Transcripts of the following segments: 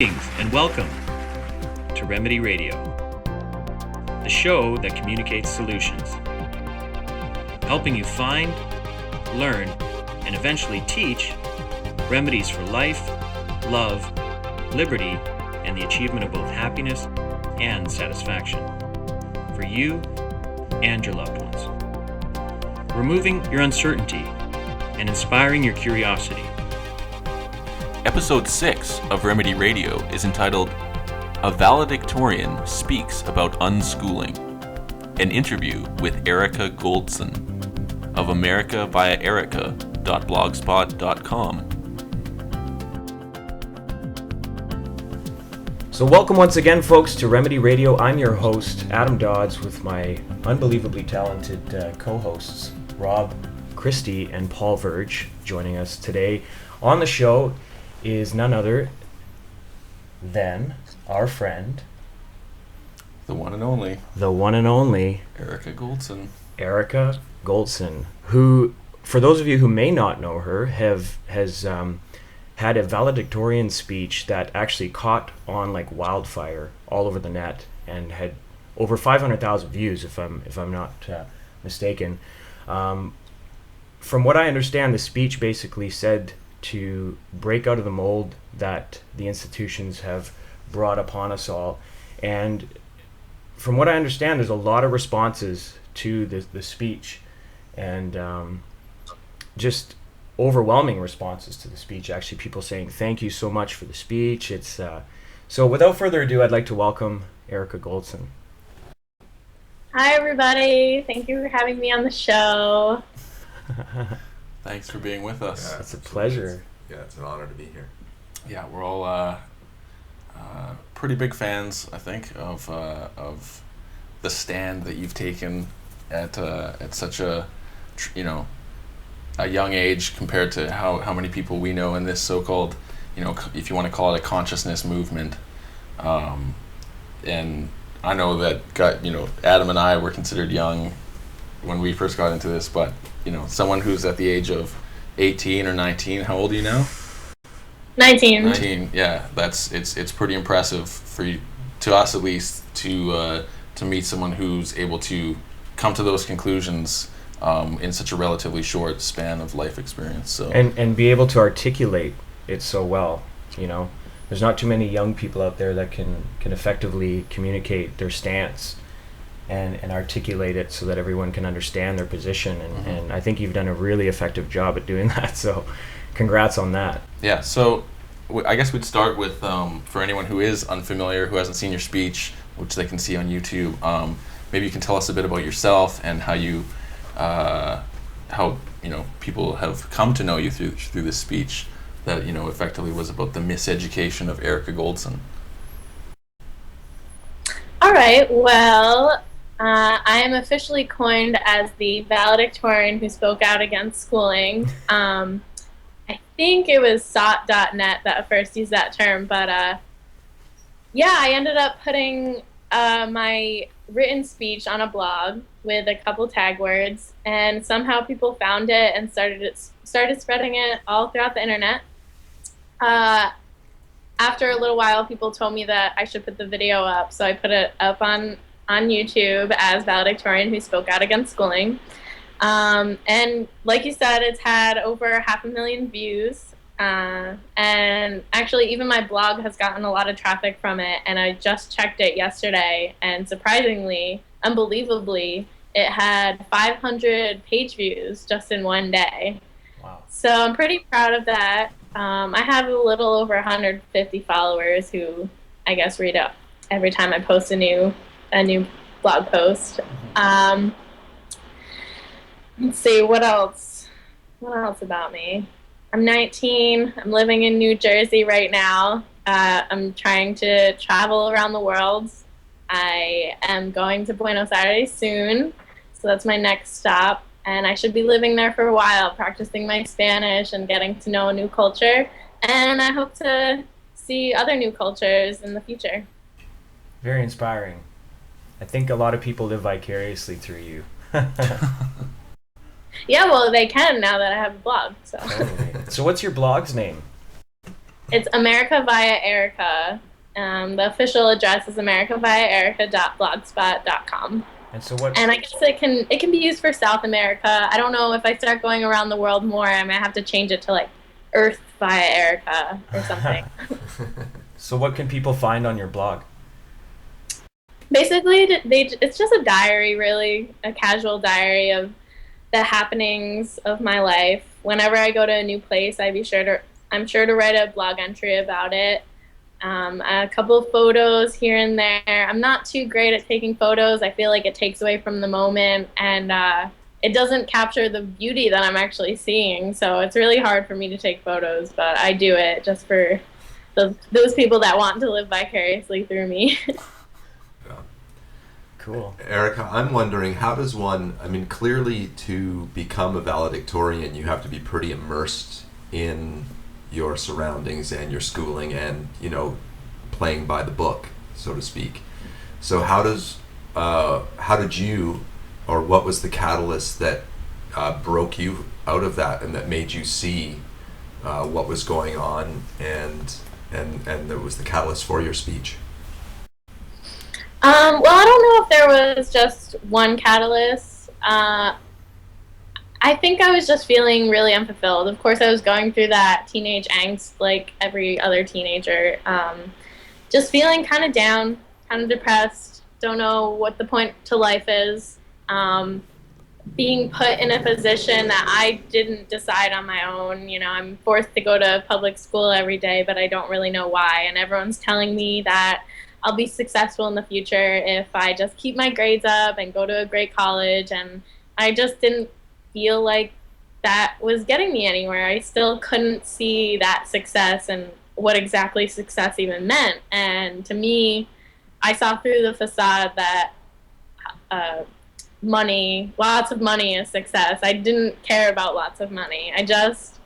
Greetings and welcome to Remedy Radio, the show that communicates solutions, helping you find, learn, and eventually teach remedies for life, love, liberty, and the achievement of both happiness and satisfaction for you and your loved ones. Removing your uncertainty and inspiring your curiosity. Episode 6 of Remedy Radio is entitled A Valedictorian Speaks About Unschooling, an interview with Erica Goldson of americaviaerica.blogspot.com. So welcome once again, folks, to Remedy Radio. I'm your host, Adam Dodds, with my unbelievably talented co-hosts, Rob Christie and Paul Verge. Joining us today on the show is none other than our friend, The one and only Erica Goldson, who, for those of you who may not know her, has had a valedictorian speech that actually caught on like wildfire all over the net and had over 500,000 views, if I'm not mistaken. From what I understand, the speech basically said to break out of the mold that the institutions have brought upon us all. And from what I understand, there's a lot of responses to the speech, and just overwhelming responses to the speech. Actually, people saying thank you so much for the speech. It's so without further ado, I'd like to welcome Erica Goldson. Hi everybody, thank you for having me on the show. Thanks for being with us. Yeah, it's a pleasure. It's an honor to be here. Yeah, we're all pretty big fans, I think, of the stand that you've taken at such a young age compared to how many people we know in this so-called, if you want to call it a consciousness movement. And I know that Adam and I were considered young when we first got into this, but someone who's at the age of 18 or 19, how old are you now? 19. Yeah, it's pretty impressive for you, to us at least, to meet someone who's able to come to those conclusions in such a relatively short span of life experience. So and be able to articulate it so well. There's not too many young people out there that can effectively communicate their stance and articulate it so that everyone can understand their position. And I think you've done a really effective job at doing that. So congrats on that. Yeah, so I guess we'd start with, for anyone who is unfamiliar, who hasn't seen your speech, which they can see on YouTube, maybe you can tell us a bit about yourself and how people have come to know you through this speech that, effectively was about the miseducation of Erica Goldson. All right, well, I am officially coined as the valedictorian who spoke out against schooling. I think it was SOT.net that first used that term, but I ended up putting my written speech on a blog with a couple tag words, and somehow people found it and started spreading it all throughout the internet. After a little while, people told me that I should put the video up, so I put it up on YouTube as valedictorian who spoke out against schooling. And like you said, it's had over 500,000 views. And actually, even my blog has gotten a lot of traffic from it, and I just checked it yesterday, and surprisingly, unbelievably, it had 500 page views just in one day. Wow. So I'm pretty proud of that. I have a little over 150 followers who, I guess, read it every time I post a new blog post. Let's see, what else about me? I'm 19. I'm living in New Jersey right now. I'm trying to travel around the world. I am going to Buenos Aires soon, so that's my next stop. And I should be living there for a while, practicing my Spanish and getting to know a new culture. And I hope to see other new cultures in the future. very inspiring. I think a lot of people live vicariously through you. Yeah, well, they can now that I have a blog. So. Totally. So what's your blog's name? It's America via Erica. The official address is americaviaerica.blogspot.com. And so what? And I guess it can be used for South America. I don't know if I start going around the world more, I might have to change it to like Earth via Erica or something. So what can people find on your blog? Basically, it's just a diary, really, a casual diary of the happenings of my life. Whenever I go to a new place, I'm sure to write a blog entry about it. A couple of photos here and there. I'm not too great at taking photos. I feel like it takes away from the moment, and it doesn't capture the beauty that I'm actually seeing. So it's really hard for me to take photos, but I do it just for those people that want to live vicariously through me. Cool. Erica, I'm wondering, how does one, clearly to become a valedictorian, you have to be pretty immersed in your surroundings and your schooling and, playing by the book, so to speak. So how did you, or what was the catalyst that broke you out of that and that made you see what was going on and that was the catalyst for your speech? Well, I don't know if there was just one catalyst. I think I was just feeling really unfulfilled. Of course, I was going through that teenage angst like every other teenager. Just feeling kind of down, kind of depressed, don't know what the point to life is. Being put in a position that I didn't decide on my own. I'm forced to go to public school every day, but I don't really know why. And everyone's telling me that I'll be successful in the future if I just keep my grades up and go to a great college. And I just didn't feel like that was getting me anywhere. I still couldn't see that success and what exactly success even meant. And to me, I saw through the facade that lots of money is success. I didn't care about lots of money. I just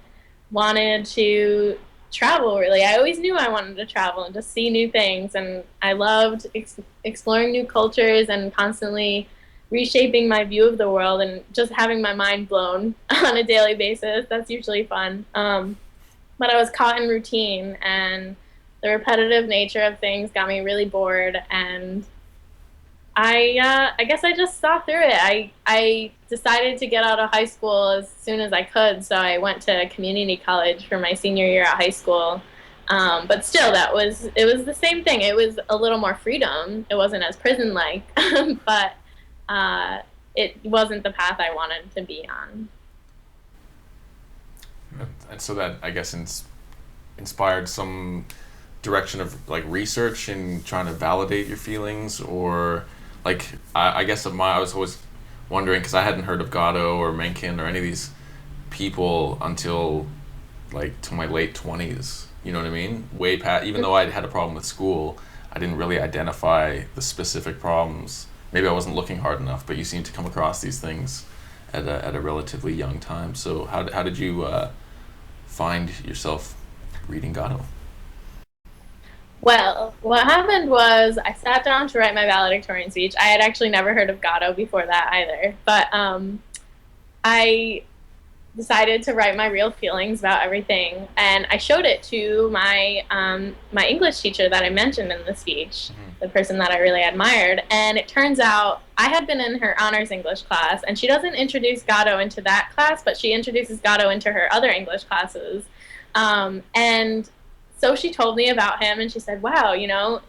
wanted to travel, really. I always knew I wanted to travel and just see new things, and I loved exploring new cultures and constantly reshaping my view of the world and just having my mind blown on a daily basis. That's usually fun. But I was caught in routine, and the repetitive nature of things got me really bored, and I guess I just saw through it. I decided to get out of high school as soon as I could, so I went to community college for my senior year at high school. But still, it was the same thing. It was a little more freedom. It wasn't as prison-like, but it wasn't the path I wanted to be on. And so that, I guess, inspired some direction of like research and trying to validate your feelings, or like I guess I was always wondering, because I hadn't heard of Gatto or Mencken or any of these people until like to my late 20s. You know what I mean? Way past, even though I had a problem with school, I didn't really identify the specific problems. Maybe I wasn't looking hard enough, but you seem to come across these things at a relatively young time. So how did you find yourself reading Gatto? Well, what happened was I sat down to write my valedictorian speech. I had actually never heard of Gatto before that either, but I decided to write my real feelings about everything, and I showed it to my my English teacher that I mentioned in the speech, the person that I really admired. And it turns out I had been in her honors English class, and she doesn't introduce Gatto into that class, but she introduces Gatto into her other English classes. And so she told me about him, and she said, wow, you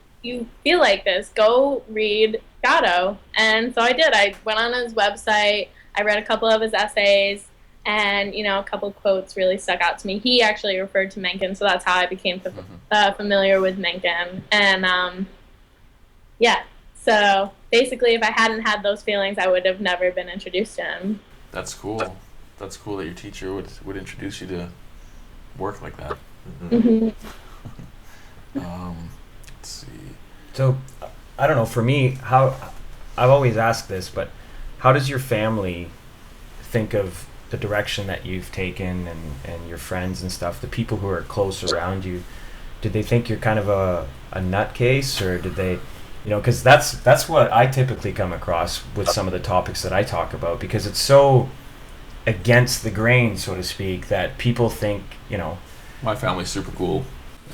feel like this, go read Gatto. And so I did. I went on his website, I read a couple of his essays, and a couple quotes really stuck out to me. He actually referred to Mencken, so that's how I became familiar with Mencken. And yeah, so basically if I hadn't had those feelings, I would have never been introduced to him. That's cool. That's cool that your teacher would introduce you to work like that. Mm-hmm. Let's see. So, I don't know, for me, I've always asked this, but how does your family think of the direction that you've taken, and your friends and stuff, the people who are close around you? Did they think you're kind of a nutcase, or did they, because that's what I typically come across with some of the topics that I talk about, because it's so against the grain, so to speak, that people think, My family's super cool.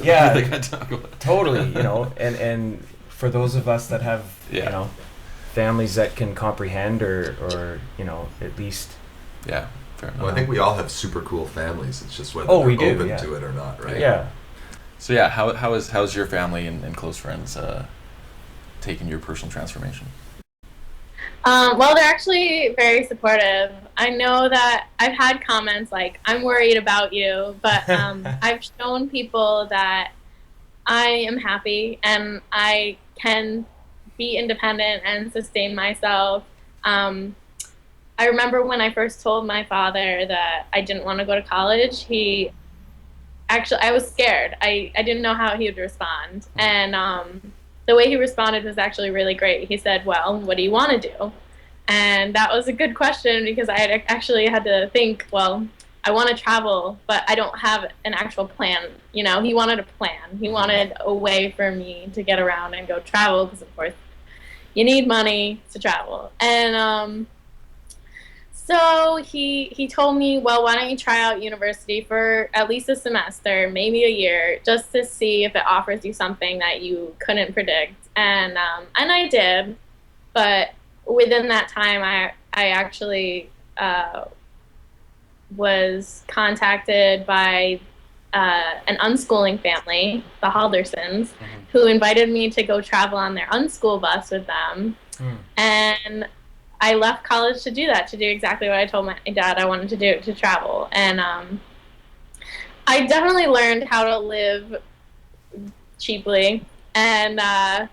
Yeah, They gotta talk about. totally. And for those of us that have families that can comprehend or at least. Yeah, fair enough. Well, I think we all have super cool families. It's just whether we they're do, open yeah. to it or not, right? Yeah. So yeah, how's your family and close friends taking your personal transformation? Well, they're actually very supportive. I know that I've had comments like, I'm worried about you, but I've shown people that I am happy and I can be independent and sustain myself. I remember when I first told my father that I didn't want to go to college, I was scared. I didn't know how he would respond. And the way he responded was actually really great. He said, well, what do you want to do? And that was a good question because I actually had to think, well, I want to travel, but I don't have an actual plan. He wanted a plan. He wanted a way for me to get around and go travel because, of course, you need money to travel. And so he told me, well, why don't you try out university for at least a semester, maybe a year, just to see if it offers you something that you couldn't predict. And I did, but within that time, I actually was contacted by an unschooling family, the Haldersons, who invited me to go travel on their unschool bus with them. And I left college to do that, to do exactly what I told my dad I wanted to do, to travel. And I definitely learned how to live cheaply. And I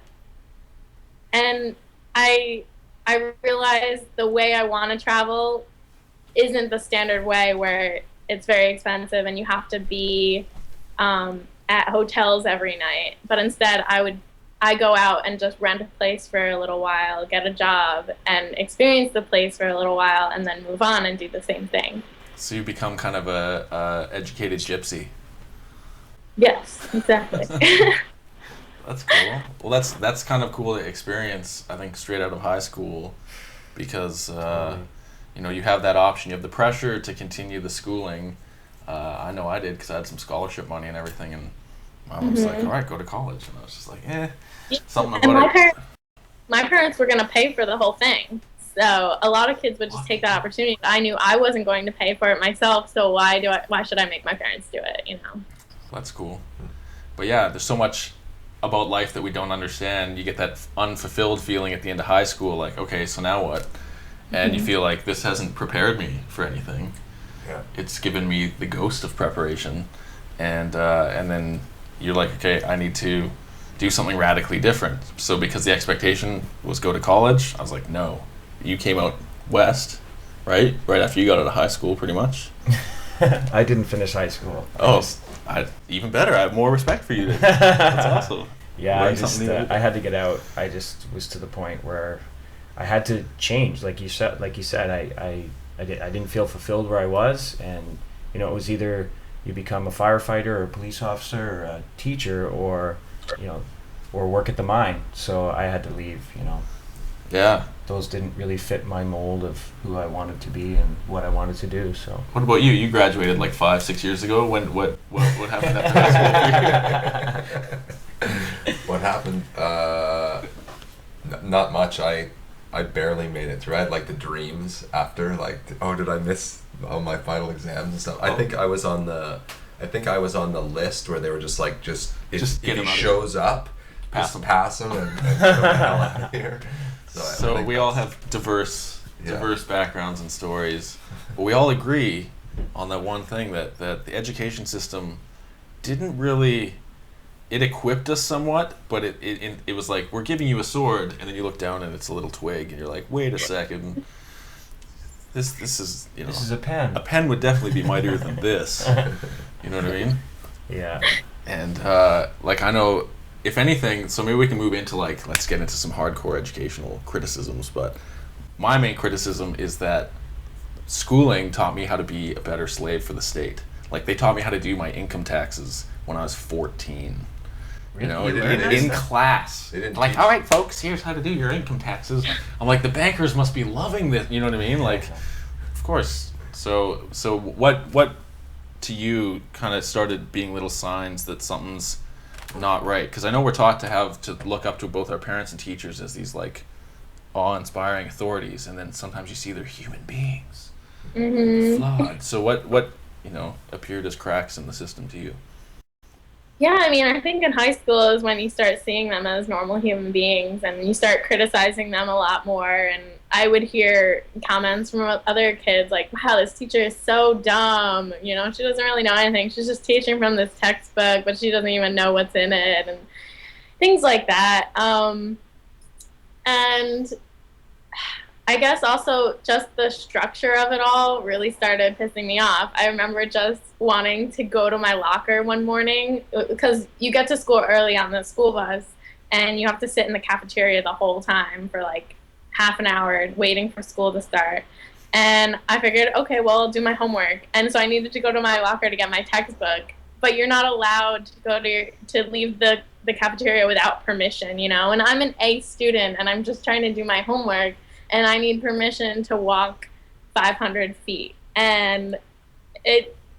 realized the way I want to travel isn't the standard way where it's very expensive and you have to be at hotels every night. But instead, I go out and just rent a place for a little while, get a job, and experience the place for a little while, and then move on and do the same thing. So you become kind of a educated gypsy. Yes, exactly. That's cool. Well, that's kind of cool experience, I think, straight out of high school, because you have that option. You have the pressure to continue the schooling. I know I did because I had some scholarship money and everything, and Mom was like, all right, go to college. And I was just like, something about it. My parents were going to pay for the whole thing. So a lot of kids would just take that opportunity. I knew I wasn't going to pay for it myself, so why should I make my parents do it, That's cool. But yeah, there's so much about life that we don't understand. You get that unfulfilled feeling at the end of high school, like, okay, so now what? And you feel like this hasn't prepared me for anything. Yeah. It's given me the ghost of preparation. And then you're like, okay, I need to do something radically different. So because the expectation was go to college, I was like, no. You came out west, right? Right after you got out of high school, pretty much. I didn't finish high school. Even better. I have more respect for you. That's awesome. Yeah, I had to get out. I just was to the point where I had to change. Like you said, I didn't feel fulfilled where I was, and it was either you become a firefighter or a police officer or a teacher or work at the mine. So I had to leave. Yeah. Those didn't really fit my mold of who I wanted to be and what I wanted to do. So. What about you? You graduated like 5-6 years ago. What happened after high school? What happened? Not much. I barely made it through. I had like the dreams after, like, did I miss all my final exams and stuff? I think I was on the list where they were just like, if he shows up, pass him and get the hell out of here. So we all have diverse backgrounds and stories, but we all agree on that one thing, that the education system didn't really. It equipped us somewhat, but it was like, we're giving you a sword, and then you look down and it's a little twig, and you're like, wait a second, this is this is a pen. A pen would definitely be mightier than this. You know what I mean? Yeah. And I know, if anything, so maybe we can move into let's get into some hardcore educational criticisms. But my main criticism is that schooling taught me how to be a better slave for the state. Like, they taught me how to do my income taxes when I was 14. In class. Like, all right, folks, here's how to do your income taxes. I'm like, the bankers must be loving this. You know what I mean? Like, of course. So what to you kind of started being little signs that something's not right? Because I know we're taught to look up to both our parents and teachers as these like awe-inspiring authorities, and then sometimes you see they're human beings, flawed. So what appeared as cracks in the system to you? Yeah, I mean, I think in high school is when you start seeing them as normal human beings and you start criticizing them a lot more. And I would hear comments from other kids like, wow, this teacher is so dumb. She doesn't really know anything. She's just teaching from this textbook, but she doesn't even know what's in it and things like that. And I guess also just the structure of it all really started pissing me off. I remember just wanting to go to my locker one morning because you get to school early on the school bus and you have to sit in the cafeteria the whole time for like half an hour waiting for school to start. And I figured, okay, well, I'll do my homework. And so I needed to go to my locker to get my textbook. But you're not allowed to go to leave the cafeteria without permission, And I'm an A student and I'm just trying to do my homework. And I need permission to walk 500 feet. And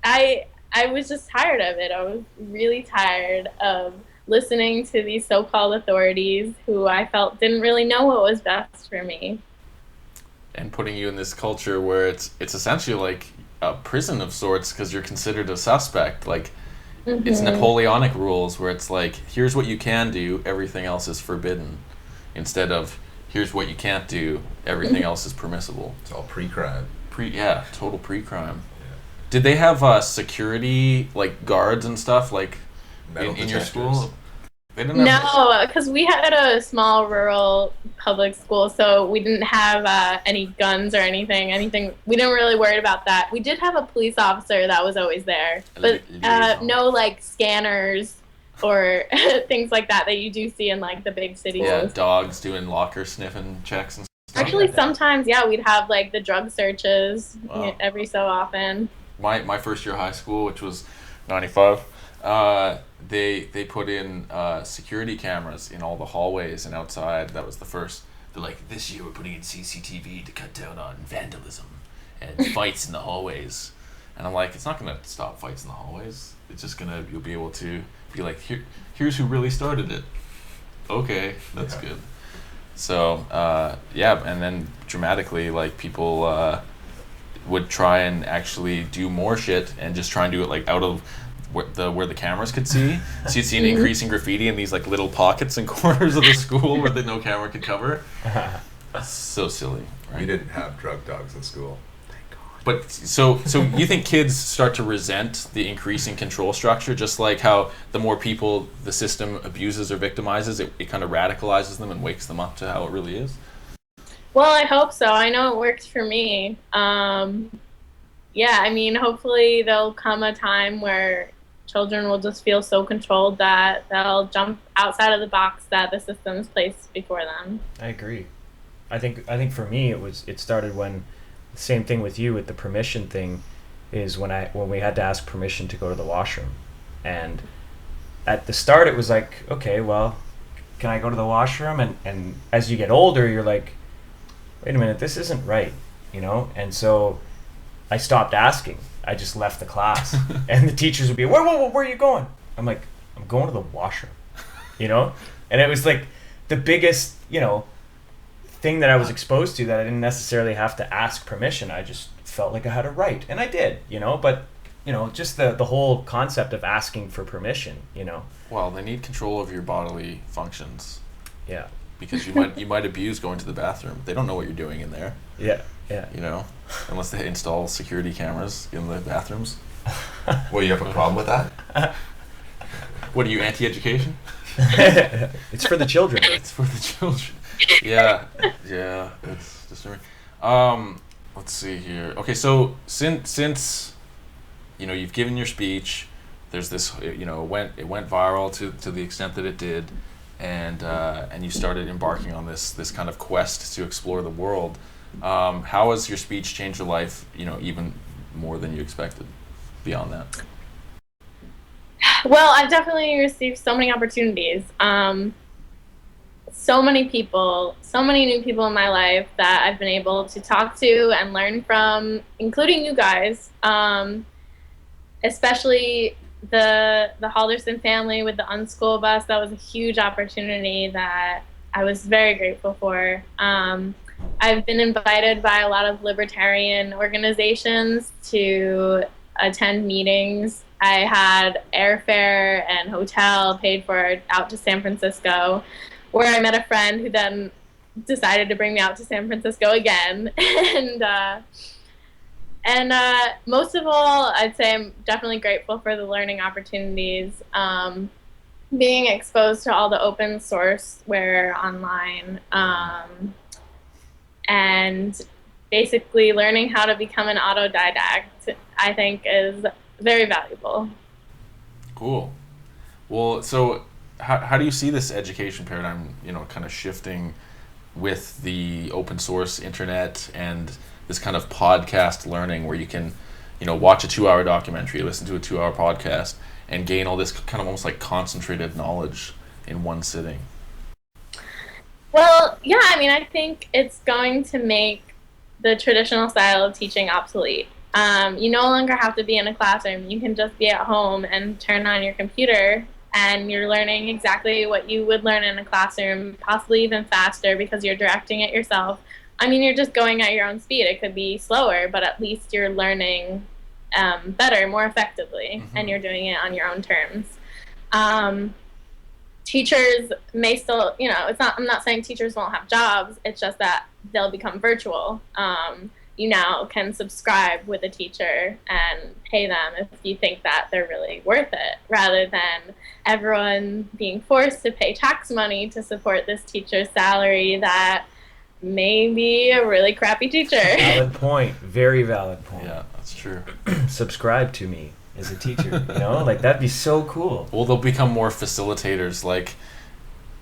I was just tired of it. I was really tired of listening to these so-called authorities who I felt didn't really know what was best for me. And putting you in this culture where it's essentially like a prison of sorts because you're considered a suspect. Like, it's Napoleonic rules where it's like, here's what you can do, everything else is forbidden. Instead of, here's what you can't do, everything else is permissible. It's all pre-crime. Total pre-crime. Yeah. Did they have security, like guards and stuff, like in your school? They didn't have... No, because we had a small rural public school, so we didn't have any guns or anything. We didn't really worry about that. We did have a police officer that was always there, but no like scanners or things like that you do see in like the big cities. Yeah, dogs doing locker sniffing checks and stuff. Actually, sometimes, we'd have like the drug searches every so often. My first year of high school, which was 95, they put in security cameras in all the hallways and outside. That was the first. They're like, this year we're putting in CCTV to cut down on vandalism and fights in the hallways. And I'm like, it's not going to stop fights in the hallways. It's just you'll be able to be like, here's who really started it. Okay, that's good. So, and then dramatically, like, people would try and actually do more shit and just try and do it, like, out of where the cameras could see. So you'd see an increase in graffiti in these, like, little pockets and corners of the school where no camera could cover. So silly, right? We didn't have drug dogs in school. But so you think kids start to resent the increasing control structure, just like how the more people the system abuses or victimizes, it kind of radicalizes them and wakes them up to how it really is? Well, I hope so. I know it worked for me. Hopefully there'll come a time where children will just feel so controlled that they'll jump outside of the box that the system's placed before them. I agree. I think for me it started when... Same thing with you with the permission thing is when we had to ask permission to go to the washroom. And at the start it was like, okay, well, can I go to the washroom? And as you get older, you're like, wait a minute, this isn't right, And so I stopped asking. I just left the class. And the teachers would be, where are you going? I'm like, I'm going to the washroom, And it was like the biggest, thing that I was exposed to that I didn't necessarily have to ask permission. I just felt like I had a right, and I did, but just the whole concept of asking for permission, Well, they need control of your bodily functions. Yeah. Because you might abuse going to the bathroom. They don't know what you're doing in there. Yeah. Unless they install security cameras in the bathrooms. Well, you have a problem with that? What are you, anti-education? It's for the children. It's for the children. Yeah, it's disturbing. Let's see here. Okay, so since you've given your speech, there's this it went viral to the extent that it did, and you started embarking on this kind of quest to explore the world. How has your speech changed your life? Even more than you expected. Beyond that. Well, I've definitely received so many opportunities. So many new people in my life that I've been able to talk to and learn from, including you guys. especially the Halderson family with the Unschool bus. That was a huge opportunity that I was very grateful for. I've been invited by a lot of libertarian organizations to attend meetings. I had airfare and hotel paid for out to San Francisco, where I met a friend who then decided to bring me out to San Francisco again. And most of all, I'd say I'm definitely grateful for the learning opportunities. Being exposed to all the open sourceware online, and basically learning how to become an autodidact, I think is very valuable. Cool. Well, so how do you see this education paradigm, kind of shifting with the open source internet and this kind of podcast learning where you can, watch a 2-hour documentary, listen to a 2-hour podcast, and gain all this kind of almost like concentrated knowledge in one sitting? Well, yeah, I think it's going to make the traditional style of teaching obsolete. You no longer have to be in a classroom. You can just be at home and turn on your computer, and you're learning exactly what you would learn in a classroom, possibly even faster because you're directing it yourself. You're just going at your own speed. It could be slower, but at least you're learning better, more effectively, and you're doing it on your own terms. Teachers may still, I'm not saying teachers won't have jobs. It's just that they'll become virtual. You now can subscribe with a teacher and pay them if you think that they're really worth it, rather than everyone being forced to pay tax money to support this teacher's salary that may be a really crappy teacher. Valid point. Very valid point. Yeah, that's true. Subscribe to me as a teacher, that'd be so cool. Well, they'll become more facilitators. Like,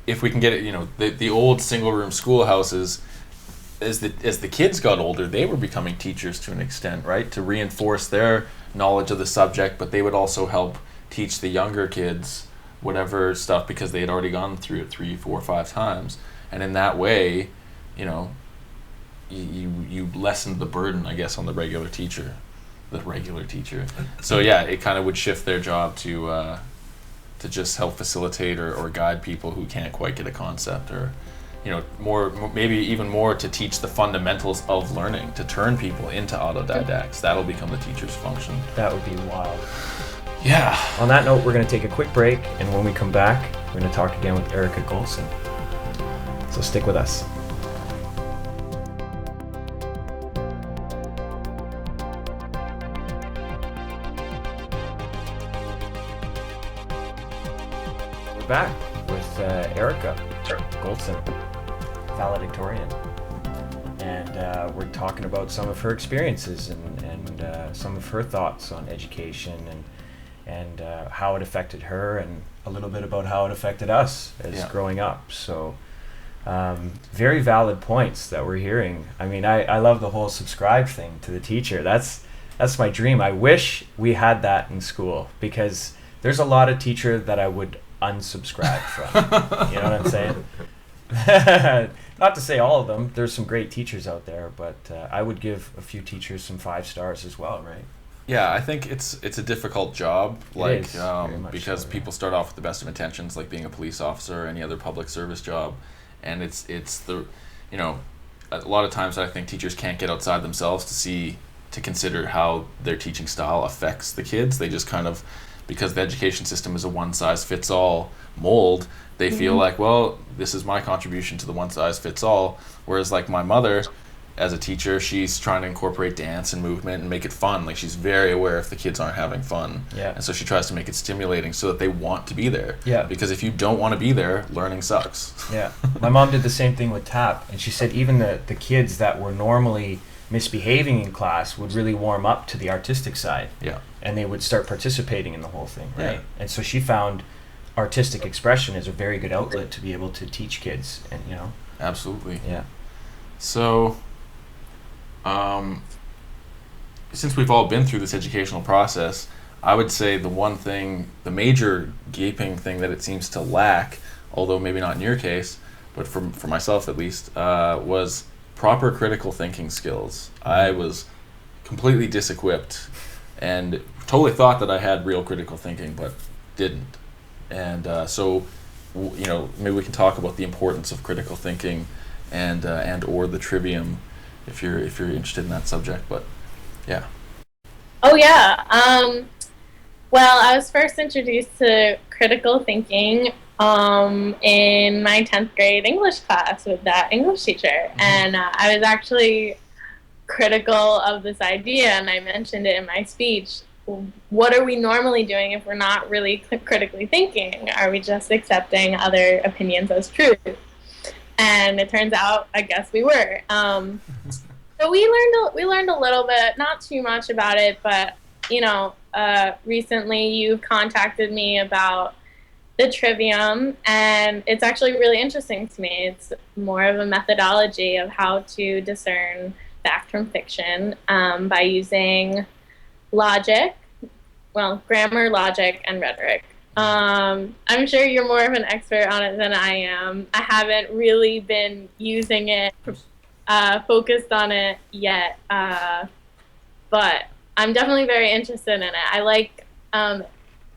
if we can get it, the old single room schoolhouses, as the kids got older, they were becoming teachers to an extent, right? To reinforce their knowledge of the subject, but they would also help teach the younger kids whatever stuff because they had already gone through it 3, 4, 5 times, and in that way, you lessened the burden, I guess, on the regular teacher. So yeah, it kind of would shift their job to just help facilitate or guide people who can't quite get a concept, or maybe even more to teach the fundamentals of learning, to turn people into autodidacts. That'll become the teacher's function. That would be wild. Yeah. On that note, we're going to take a quick break, and when we come back, we're going to talk again with Erica Goldson. So stick with us. We're back with Erica Goldson, Valedictorian, and we're talking about some of her experiences and some of her thoughts on education and how it affected her, and a little bit about how it affected us as growing up. So very valid points that we're hearing. I love the whole subscribe thing to the teacher. That's my dream. I wish we had that in school, because there's a lot of teacher that I would unsubscribe from. You know what I'm saying? Not to say all of them. There's some great teachers out there, but I would give a few teachers some 5 stars as well, right? Yeah, I think it's a difficult job, because so, people start off with the best of intentions, like being a police officer or any other public service job, and it's the a lot of times I think teachers can't get outside themselves to consider how their teaching style affects the kids. They just kind of, because the education system is a one-size-fits-all mold, they feel like, well, this is my contribution to the one-size-fits-all. Whereas, like, my mother, as a teacher, she's trying to incorporate dance and movement and make it fun. Like, she's very aware if the kids aren't having fun. Yeah. And so she tries to make it stimulating so that they want to be there. Yeah. Because if you don't want to be there, learning sucks. Yeah. My mom did the same thing with tap, and she said even the kids that were normally misbehaving in class would really warm up to the artistic side. Yeah. And they would start participating in the whole thing, right? Yeah. And so she found artistic expression is a very good outlet to be able to teach kids, and Absolutely. Yeah. So, since we've all been through this educational process, I would say the major gaping thing that it seems to lack, although maybe not in your case, but for myself at least, was proper critical thinking skills. I was completely disequipped and totally thought that I had real critical thinking, but didn't. And so, maybe we can talk about the importance of critical thinking and or the trivium if you're interested in that subject. But yeah. Oh yeah. Well, I was first introduced to critical thinking in my 10th grade English class with that English teacher, and I was actually critical of this idea, and I mentioned it in my speech. What are we normally doing if we're not really critically thinking? Are we just accepting other opinions as truth? And it turns out, I guess we were. So we learned a little bit, not too much about it, but recently you've contacted me about the trivium, and it's actually really interesting to me. It's more of a methodology of how to discern fact from fiction by using logic, grammar, logic, and rhetoric. I'm sure you're more of an expert on it than I am. I haven't really been using it, focused on it yet, but I'm definitely very interested in it. I like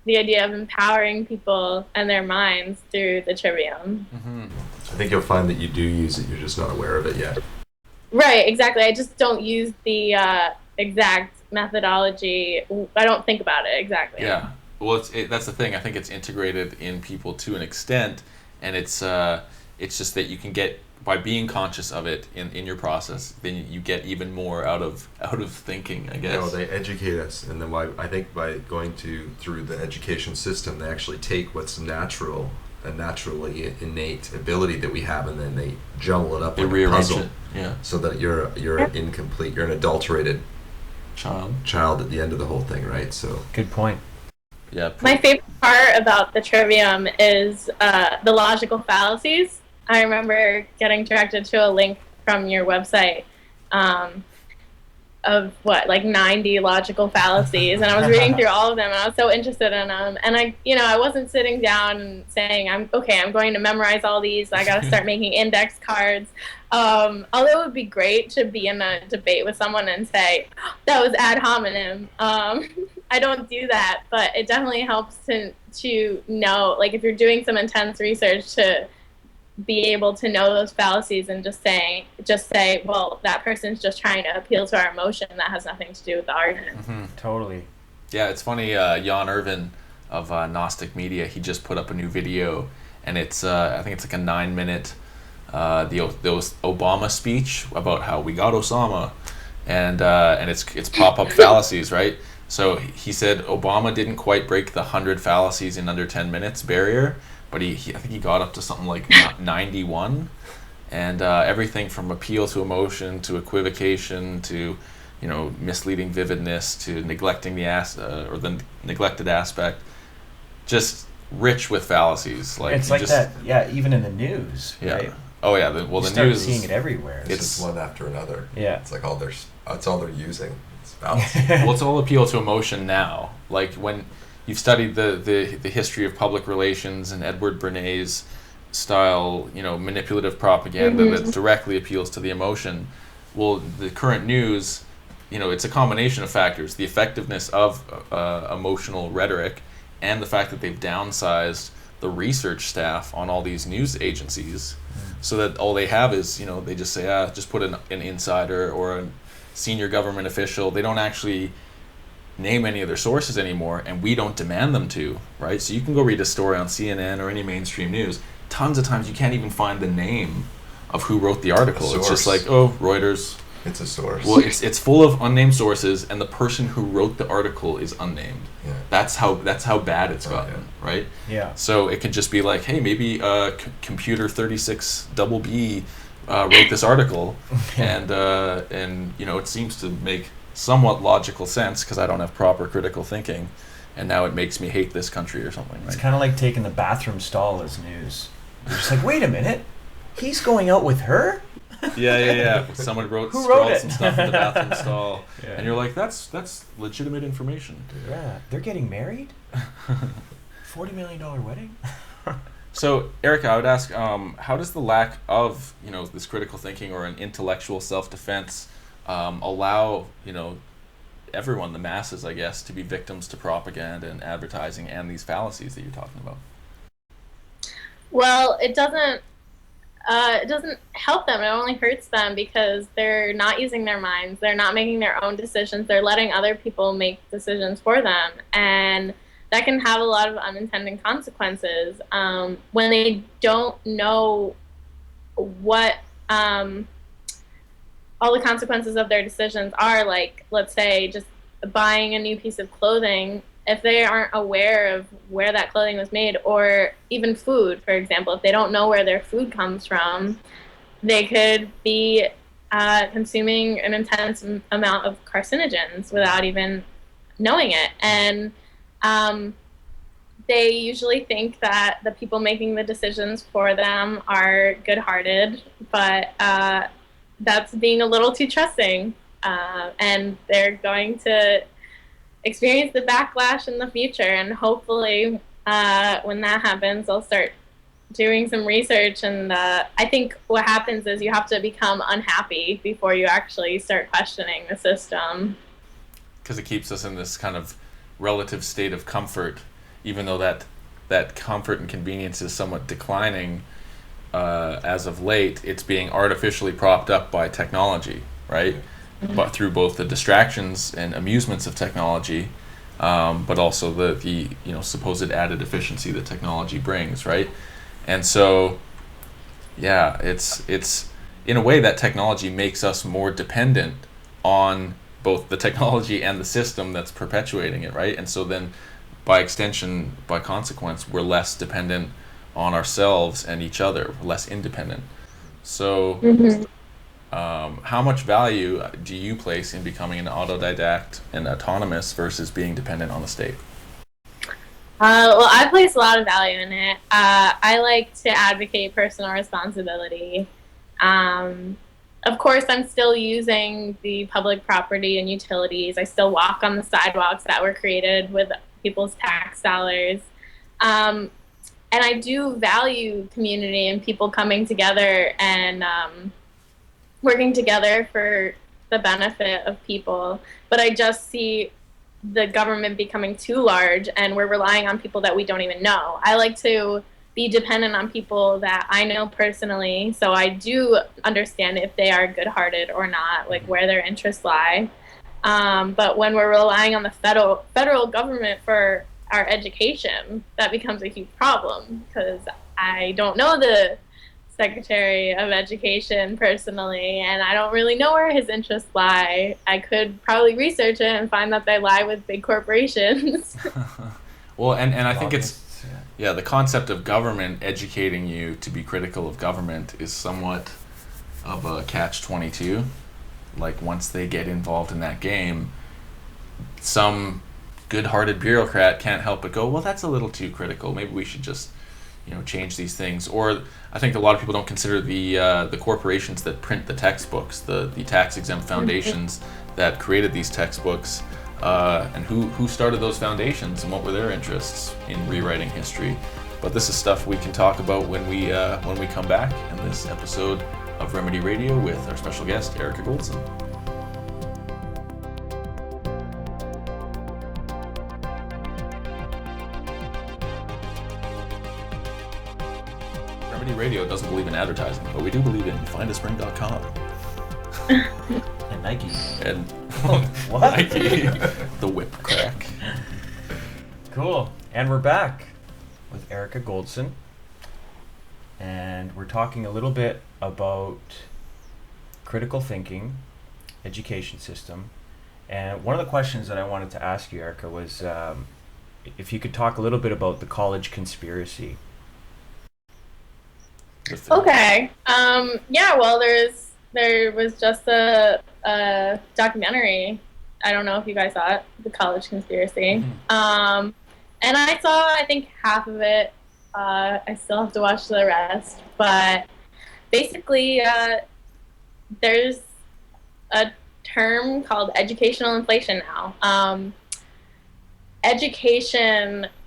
the idea of empowering people and their minds through the trivium. I think you'll find that you do use it, you're just not aware of it yet. Right, exactly. I just don't use the exact methodology. I don't think about it exactly. Yeah. Well, that's the thing. I think it's integrated in people to an extent, and it's just that you can get, by being conscious of it in your process, then you get even more out of thinking, I guess. They educate us, and then I think by going through the education system, they actually take what's natural, a naturally innate ability that we have, and then they jumble it up like a puzzle. Yeah. So that you're an incomplete, you're an adulterated child at the end of the whole thing, right? So good point. Yeah. My favorite part about the trivium is the logical fallacies. I remember getting directed to a link from your website of 90 logical fallacies, and I was reading through all of them, and I was so interested in them. And I wasn't sitting down and saying, I'm going to memorize all these. I got to start making index cards. Although it would be great to be in a debate with someone and say, that was ad hominem. I don't do that, but it definitely helps to know, if you're doing some intense research, to be able to know those fallacies and just say, well, that person's just trying to appeal to our emotion. That has nothing to do with the argument. Mm-hmm. Totally. Yeah, it's funny. Jan Irvin of Gnostic Media, he just put up a new video, and it's I think it's like a 9-minute the Obama speech about how we got Osama, and it's pop-up fallacies, right? So he said Obama didn't quite break the 100 fallacies in under 10 minutes barrier, but I think he got up to something like 91, and everything from appeal to emotion to equivocation to misleading vividness to neglecting the neglected aspect, just rich with fallacies. It's like that, yeah. Even in the news, right? Yeah. Oh yeah. The news, seeing it everywhere. It's just one after another. Yeah. It's like that's all they're using. It's fallacy. Well, it's all appeal to emotion now. Like when you've studied the history of public relations and Edward Bernays style, manipulative propaganda that directly appeals to the emotion. Well, the current news, it's a combination of factors: the effectiveness of emotional rhetoric, and the fact that they've downsized the research staff on all these news agencies, so that all they have is, they just say, just put an insider or a senior government official. They don't actually name any of their sources anymore, and we don't demand them to, right? So you can go read a story on CNN or any mainstream news. Tons of times you can't even find the name of who wrote the article. It's just like, Reuters. It's a source. Well, it's full of unnamed sources, and the person who wrote the article is unnamed. Yeah. That's how bad it's gotten, right? Yeah. So it could just be like, hey, maybe computer 36 double B wrote this article, and it seems to make somewhat logical sense because I don't have proper critical thinking, and now it makes me hate this country or something, right? It's kind of like taking the bathroom stall as news. You're just like, wait a minute, he's going out with her? Yeah. Someone scrawled some stuff in the bathroom stall, and you're like, that's legitimate information. Yeah, they're getting married? $40 million wedding? So, Erica, I would ask, how does the lack of, this critical thinking or an intellectual self-defense allow, everyone, the masses, I guess, to be victims to propaganda and advertising and these fallacies that you're talking about? Well, it doesn't help them. It only hurts them because they're not using their minds. They're not making their own decisions. They're letting other people make decisions for them. And that can have a lot of unintended consequences when they don't know what all the consequences of their decisions are. Like, let's say, just buying a new piece of clothing. If they aren't aware of where that clothing was made, or even food, for example, if they don't know where their food comes from, they could be consuming an intense amount of carcinogens without even knowing it. And they usually think that the people making the decisions for them are good-hearted, but that's being a little too trusting, and they're going to experience the backlash in the future. And hopefully when that happens, I'll start doing some research. And I think what happens is you have to become unhappy before you actually start questioning the system. Because it keeps us in this kind of relative state of comfort, even though that comfort and convenience is somewhat declining as of late. It's being artificially propped up by technology, right? But through both the distractions and amusements of technology, but also the supposed added efficiency that technology brings, right? And so, yeah, it's in a way that technology makes us more dependent on both the technology and the system that's perpetuating it, right? And so then, by extension, by consequence, we're less dependent on ourselves and each other, we're less independent. So. How much value do you place in becoming an autodidact and autonomous versus being dependent on the state? Well, I place a lot of value in it. I like to advocate personal responsibility. Of course, I'm still using the public property and utilities. I still walk on the sidewalks that were created with people's tax dollars. And I do value community and people coming together and working together for the benefit of people. But I just see the government becoming too large, and we're relying on people that we don't even know. I like to be dependent on people that I know personally, so I do understand if they are good-hearted or not, like where their interests lie. But when we're relying on the federal government for our education, that becomes a huge problem, because I don't know the Secretary of Education personally, and I don't really know where his interests lie. I could probably research it and find that they lie with big corporations. Well, and I think it's, the concept of government educating you to be critical of government is somewhat of a catch-22. Like, once they get involved in that game, some good-hearted bureaucrat can't help but go, well, that's a little too critical. Maybe we should just change these things. Or I think a lot of people don't consider the corporations that print the textbooks, the tax-exempt foundations that created these textbooks, and who started those foundations and what were their interests in rewriting history. But this is stuff we can talk about when we come back in this episode of Remedy Radio with our special guest, Erica Goldson. Remedy Radio doesn't believe in advertising, but we do believe in findaspring.com. And Nike. And what? Nike. The whip crack. Cool. And we're back with Erica Goldson. And we're talking a little bit about critical thinking, education system. And one of the questions that I wanted to ask you, Erica, was if you could talk a little bit about the college conspiracy. Okay. Well, there was just a documentary. I don't know if you guys saw it, The College Conspiracy. Mm-hmm. And I saw, I think, half of it. I still have to watch the rest. But basically, there's a term called educational inflation now.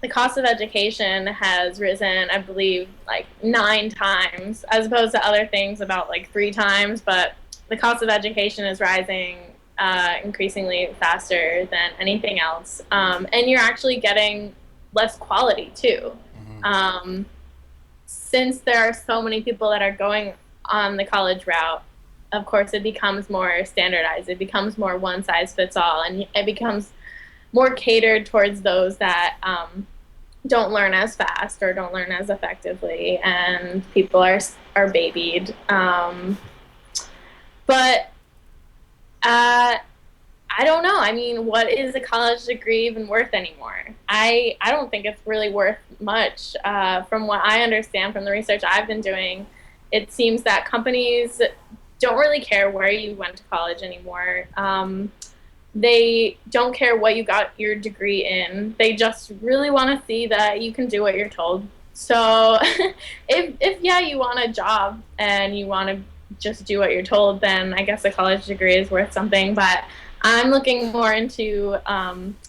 The cost of education has risen, I believe, like 9 times, as opposed to other things about like 3 times. But the cost of education is rising increasingly faster than anything else. And you're actually getting less quality too. Since there are so many people that are going on the college route, of course, it becomes more standardized. It becomes more one size fits all, and it becomes more catered towards those that don't learn as fast or don't learn as effectively, and people are babied. But I don't know. I mean, what is a college degree even worth anymore? I don't think it's really worth much. From what I understand from the research I've been doing, it seems that companies don't really care where you went to college anymore. They don't care what you got your degree in. They just really want to see that you can do what you're told. So if yeah, you want a job and you want to just do what you're told, then I guess a college degree is worth something. But I'm looking more into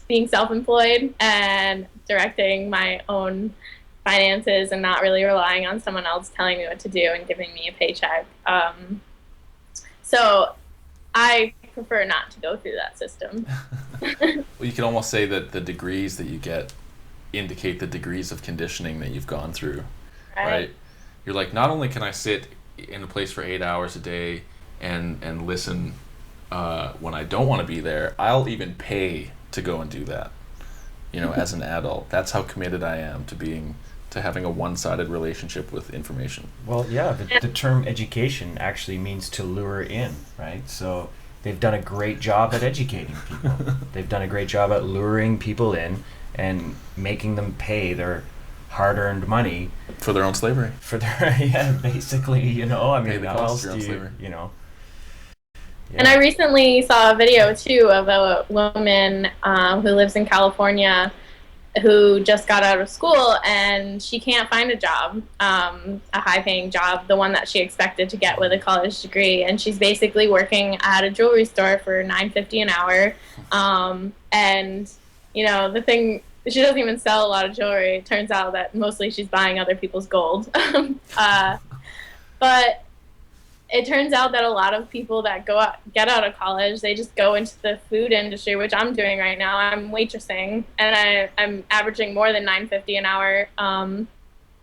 being self-employed and directing my own finances and not really relying on someone else telling me what to do and giving me a paycheck. So I prefer not to go through that system. Well, you can almost say that the degrees that you get indicate the degrees of conditioning that you've gone through, right? You're like, not only can I sit in a place for 8 hours a day and listen when I don't want to be there, I'll even pay to go and do that, as an adult. That's how committed I am to having a one-sided relationship with information. Well, yeah, the term education actually means to lure in, right? So they've done a great job at educating people. They've done a great job at luring people in and making them pay their hard-earned money for their own slavery. For their basically, I mean, the how else cost of do your own you, slavery. Yeah. And I recently saw a video too of a woman who lives in California who just got out of school and she can't find a job, a high-paying job, the one that she expected to get with a college degree, and she's basically working at a jewelry store for $9.50 an hour. And the thing, she doesn't even sell a lot of jewelry. It turns out that mostly she's buying other people's gold. But it turns out that a lot of people that get out of college, they just go into the food industry, which I'm doing right now. I'm waitressing, and I'm averaging more than $9.50 an hour.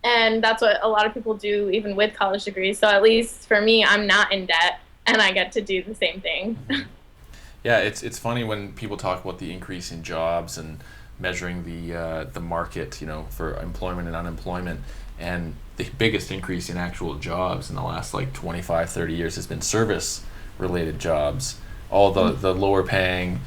And that's what a lot of people do, even with college degrees. So at least for me, I'm not in debt, and I get to do the same thing. Yeah, it's funny when people talk about the increase in jobs and measuring the market, for employment and unemployment, and the biggest increase in actual jobs in the last 25, 30 years has been service related jobs. All the lower paying,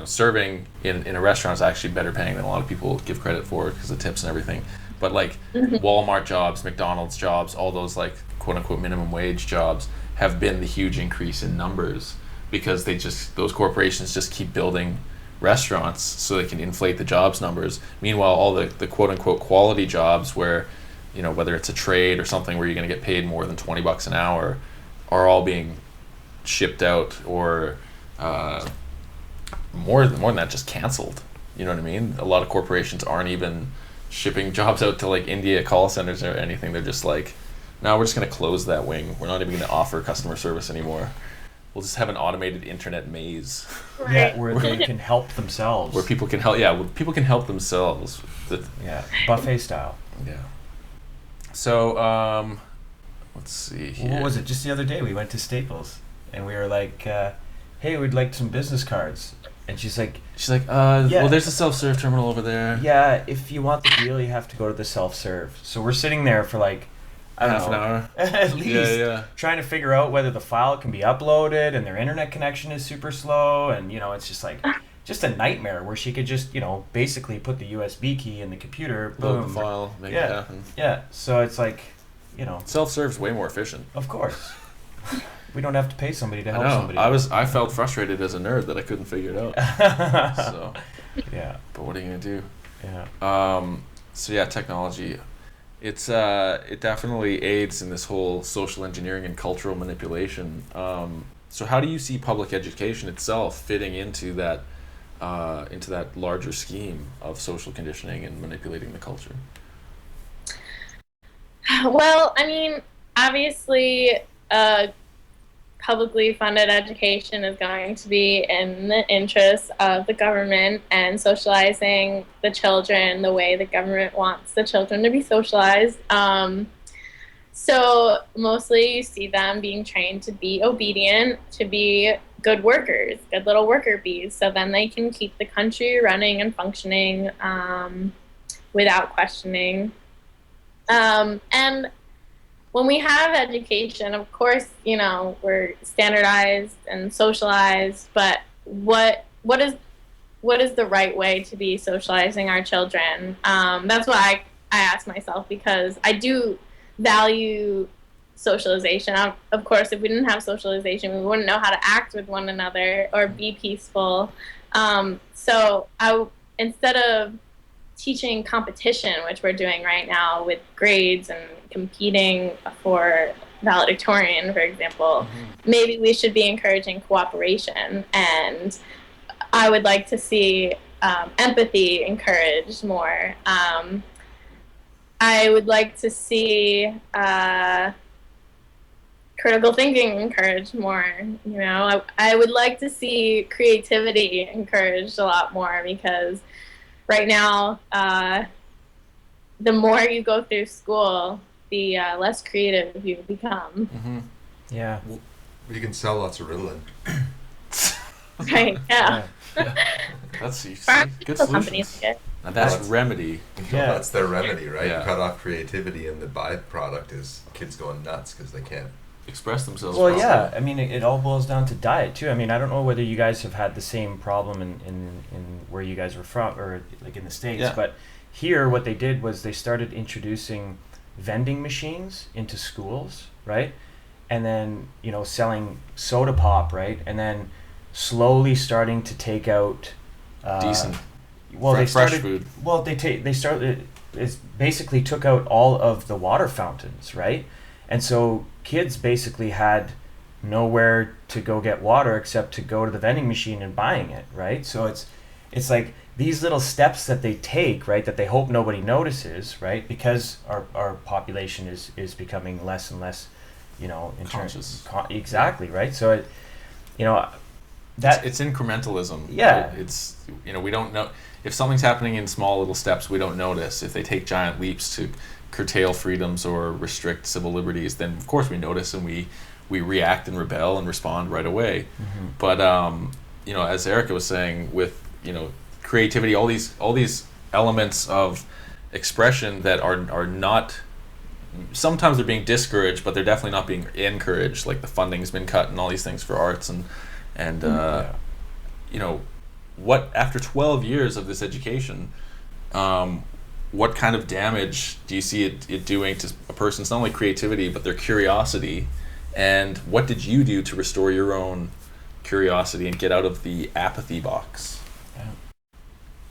serving in a restaurant is actually better paying than a lot of people give credit for because of tips and everything. But Walmart jobs, McDonald's jobs, all those quote unquote minimum wage jobs have been the huge increase in numbers because those corporations just keep building restaurants so they can inflate the jobs numbers. Meanwhile, all the quote unquote quality jobs where, whether it's a trade or something where you're going to get paid more than $20 an hour, are all being shipped out or more than that, just canceled. You know what I mean? A lot of corporations aren't even shipping jobs out to India call centers or anything. They're just no, we're just going to close that wing. We're not even going to offer customer service anymore. We'll just have an automated internet maze. Right. Yeah, where they can help themselves. Where people can help. Yeah, where people can help themselves. Yeah, buffet style. Yeah. So, let's see here. What was it? Just the other day, we went to Staples, and we were like, "Hey, we'd like some business cards." And she's like, yeah. Well, there's a self-serve terminal over there. Yeah, if you want the deal, you have to go to the self-serve. So we're sitting there for half an hour at least, trying to figure out whether the file can be uploaded, and their internet connection is super slow, and it's just a nightmare where she could just basically put the USB key in the computer, boom, load the file, make it happen. Yeah, so it's self-serve's way more efficient. Of course. We don't have to pay somebody to help somebody. I felt frustrated as a nerd that I couldn't figure it out. So yeah. But what are you gonna do? Yeah. So yeah, technology. It definitely aids in this whole social engineering and cultural manipulation. So how do you see public education itself fitting into that larger scheme of social conditioning and manipulating the culture? Well, I mean, obviously, publicly funded education is going to be in the interest of the government and socializing the children the way the government wants the children to be socialized. So mostly you see them being trained to be obedient, to be good workers, good little worker bees, so then they can keep the country running and functioning without questioning. And when we have education, of course, you know, we're standardized and socialized, but what is the right way to be socializing our children? That's what I ask myself, because I do value socialization. Of course, if we didn't have socialization, we wouldn't know how to act with one another or be peaceful. So instead of teaching competition, which we're doing right now with grades and competing for valedictorian, for example, maybe we should be encouraging cooperation. And I would like to see empathy encouraged more. I would like to see critical thinking encouraged more. You know, I would like to see creativity encouraged a lot more, because right now, the more you go through school, the less creative you become. Yeah. Well, you can sell lots of Ritalin. Right, yeah. That's good Companies solutions. get. And that's remedy. Yeah. That's their remedy, right? Yeah. You cut off creativity, and the byproduct is kids going nuts because they can't. Express themselves. Well, properly. yeah. I mean, it all boils down to diet too. I mean, I don't know whether you guys have had the same problem in where you guys were from, or like in the States. Yeah. But here, what they did was they started introducing vending machines into schools, right? And then, you know, selling soda pop, right? And then slowly starting to take out Decent. Well, they fresh started. food. Well, they started. It basically took out all of the water fountains, right? And so kids basically had nowhere to go get water except to go to the vending machine and buying it, right? So it's like these little steps that they take, right, that they hope nobody notices, right? Because our population is becoming less and less, you know, Conscious. Exactly, right? So it, you know, that it's incrementalism. Yeah. It's, you know, we don't know if something's happening in small little steps. We don't notice. If they take giant leaps to curtail freedoms or restrict civil liberties, then of course we notice and we react and rebel and respond right away. But you know, as Erica was saying, with, you know, creativity, all these elements of expression that are not, sometimes they're being discouraged, but they're definitely not being encouraged. Like the funding's been cut and all these things for arts and you know, what after 12 years of this education, what kind of damage do you see it doing to a person's not only creativity but their curiosity? And what did you do to restore your own curiosity and get out of the apathy box?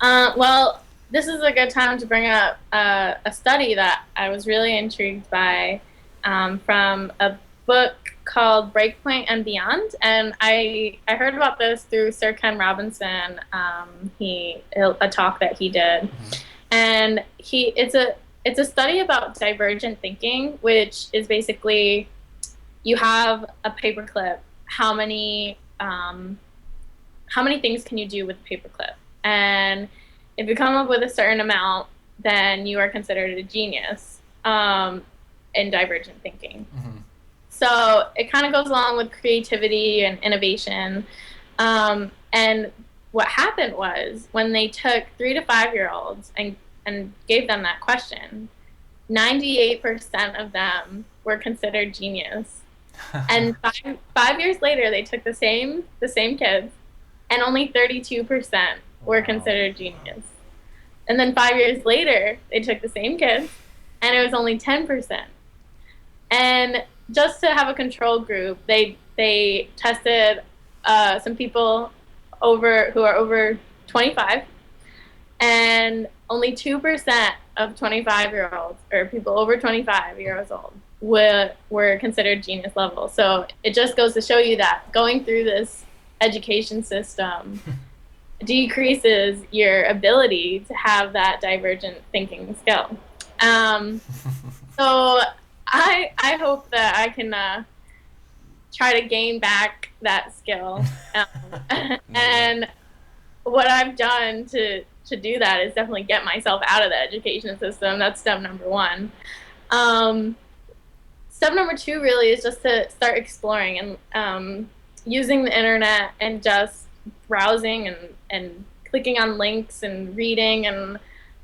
Well, this is a good time to bring up a study that I was really intrigued by, from a book called Breakpoint and Beyond. And I heard about this through Sir Ken Robinson, a talk that he did. And it's a study about divergent thinking, which is basically you have a paperclip. How many things can you do with a paperclip? And if you come up with a certain amount, then you are considered a genius in divergent thinking. So it kind of goes along with creativity and innovation. And what happened was when they took 3 to 5 year olds and gave them that question, 98% of them were considered genius. And five years later, they took the same kids, and only 32% were considered genius. And then 5 years later, they took the same kids, and it was only 10%. And just to have a control group, they tested some people who are over 25, and only 2% of 25-year-olds, or people over 25 years old, were considered genius level. So it just goes to show you that going through this education system decreases your ability to have that divergent thinking skill. So I hope that I can try to gain back that skill. And what I've done to do that is definitely get myself out of the education system. That's step number one. Step number two really is just to start exploring and using the internet and just browsing and clicking on links and reading and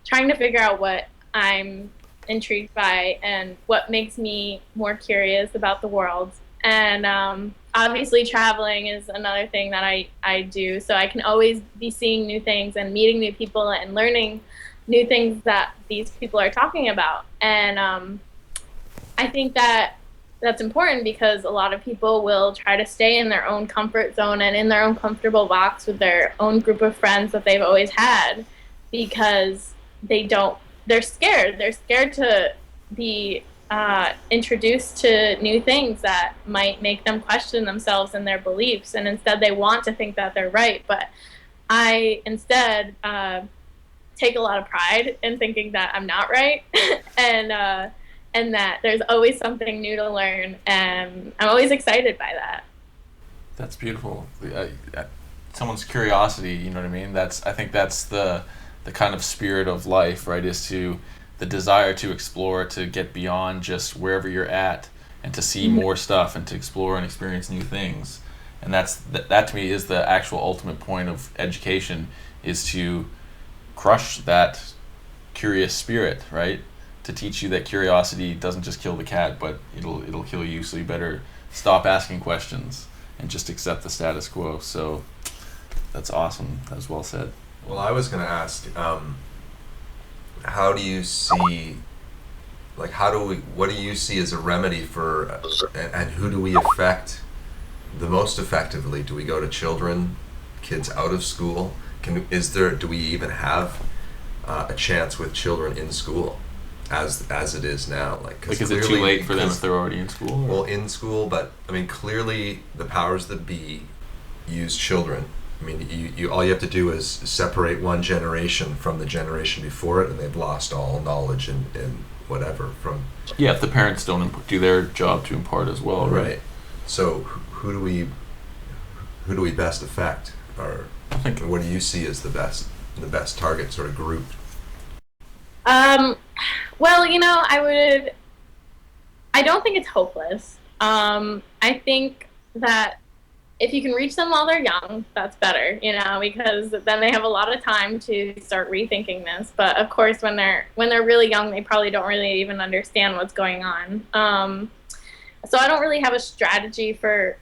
trying to figure out what I'm intrigued by and what makes me more curious about the world. And obviously traveling is another thing that I do, so I can always be seeing new things and meeting new people and learning new things that these people are talking about. And I think that that's important because a lot of people will try to stay in their own comfort zone and in their own comfortable box with their own group of friends that they've always had, because they're scared. They're scared to be introduced to new things that might make them question themselves and their beliefs, and instead they want to think that they're right. But I instead take a lot of pride in thinking that I'm not right, and that there's always something new to learn, and I'm always excited by that. That's beautiful. Someone's curiosity, you know what I mean? I think that's the kind of spirit of life, right? Is to the desire to explore, to get beyond just wherever you're at, and to see more stuff and to explore and experience new things. And that to me is the actual ultimate point of education, is to crush that curious spirit, right? To teach you that curiosity doesn't just kill the cat, but it'll kill you. So you better stop asking questions and just accept the status quo. So that's awesome. That was well said. Well, I was going to ask, how do you see, like, what do you see as a remedy for, and who do we affect the most effectively? Do we go to kids out of school? Do we even have a chance with children in school as it is now? Like is it too late for them if they're already in school? Well, in school, but I mean, clearly the powers that be use children. I mean, all you have to do is separate one generation from the generation before it, and they've lost all knowledge and whatever from. Yeah, if the parents don't do their job to impart as well, right? So who do we best affect, or what do you see as the best target sort of group? Well, I don't think it's hopeless. I think that if you can reach them while they're young, that's better, because then they have a lot of time to start rethinking this. But of course, when they're really young, they probably don't really even understand what's going on. So I don't really have a strategy for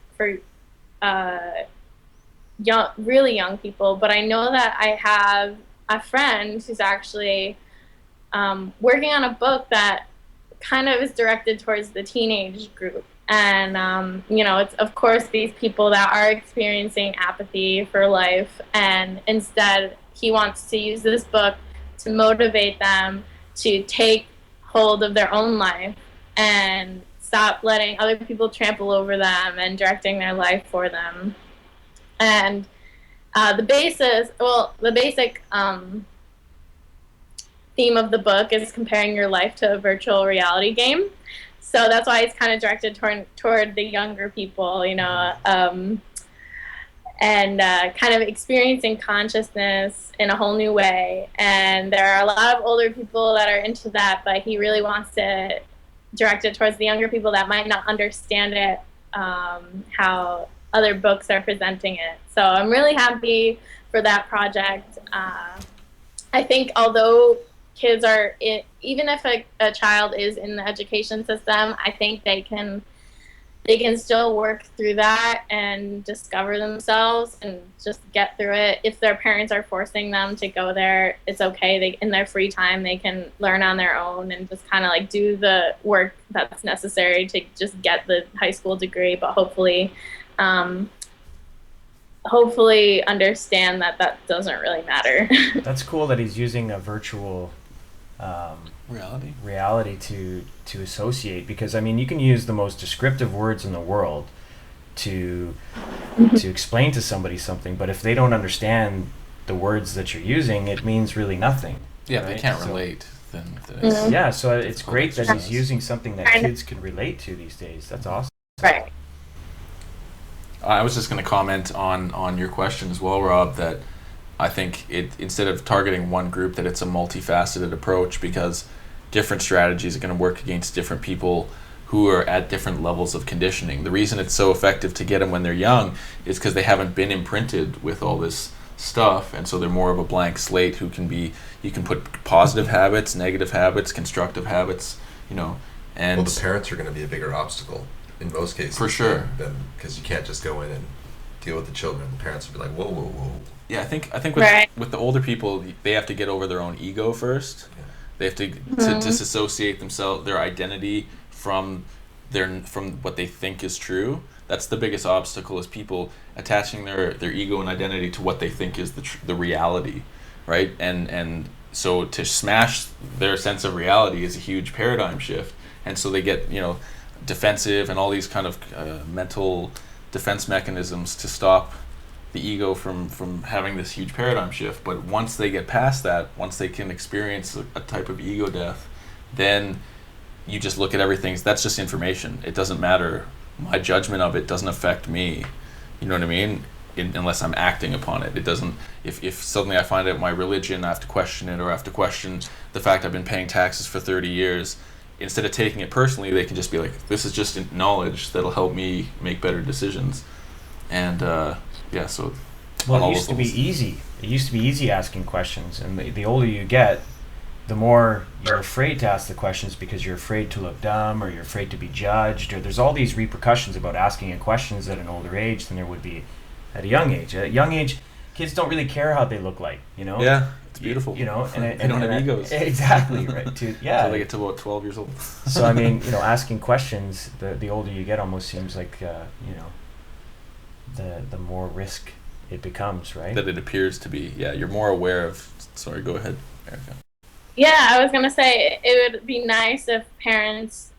really young people, but I know that I have a friend who's actually working on a book that kind of is directed towards the teenage group. And, it's, of course, these people that are experiencing apathy for life, and instead he wants to use this book to motivate them to take hold of their own life and stop letting other people trample over them and directing their life for them. And the basic theme of the book is comparing your life to a virtual reality game. So that's why it's kind of directed toward the younger people, and kind of experiencing consciousness in a whole new way. And there are a lot of older people that are into that, but he really wants to direct it towards the younger people that might not understand it, how other books are presenting it. So I'm really happy for that project. I think although kids even if a child is in the education system, I think they can still work through that and discover themselves and just get through it. If their parents are forcing them to go there, it's okay. In their free time, they can learn on their own and just kind of like do the work that's necessary to just get the high school degree, but hopefully understand that doesn't really matter. That's cool that he's using a virtual reality to associate, because I mean, you can use the most descriptive words in the world to explain to somebody something, but if they don't understand the words that you're using, it means really nothing. Yeah, right? They can't relate. Then yeah, so it's great that he's using something that kids can relate to these days. That's awesome. Right. I was just going to comment on your question as well, Rob, that I think instead of targeting one group, that it's a multifaceted approach, because different strategies are going to work against different people who are at different levels of conditioning. The reason it's so effective to get them when they're young is because they haven't been imprinted with all this stuff, and so they're more of a blank slate you can put positive habits, negative habits, constructive habits, and the parents are going to be a bigger obstacle in most cases. For sure. Because you can't just go in and deal with the children. The parents will be like, whoa, whoa, whoa. Yeah, I think Right. with the older people, they have to get over their own ego first. Yeah. They have to disassociate their identity from what they think is true. That's the biggest obstacle, is people attaching their ego and identity to what they think is the reality, right? And so to smash their sense of reality is a huge paradigm shift, and so they get defensive and all these kind of mental defense mechanisms to stop the ego from having this huge paradigm shift. But once they get past that, once they can experience a type of ego death, then you just look at everything. That's just information. It doesn't matter. My judgment of it doesn't affect me. You know what I mean? Unless I'm acting upon it. It doesn't. If suddenly I find out my religion, I have to question it, or I have to question the fact I've been paying taxes for 30 years. Instead of taking it personally, they can just be like, this is just knowledge that'll help me make better decisions. And so. Well, it used to be easy. It used to be easy asking questions, and the older you get, the more you're afraid to ask the questions, because you're afraid to look dumb, or you're afraid to be judged, or there's all these repercussions about asking questions at an older age than there would be at a young age. At a young age, kids don't really care how they look like, Yeah, it's beautiful. and they don't have egos. Exactly, right. Until they get to about 12 years old. So I mean, asking questions, the older you get, almost seems like the more risk it becomes, right? That it appears to be. Yeah, you're more aware of. Sorry, go ahead, Erica. Yeah, I was going to say it would be nice if parents,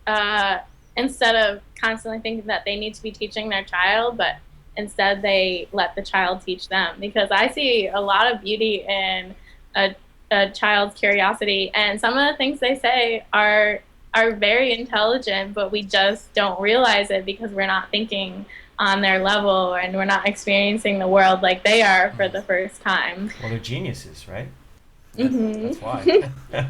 instead of constantly thinking that they need to be teaching their child, but instead they let the child teach them. Because I see a lot of beauty in a child's curiosity, and some of the things they say are very intelligent, but we just don't realize it because we're not thinking on their level, and we're not experiencing the world like they are for the first time. Well, they're geniuses, right? Mm-hmm. That's why.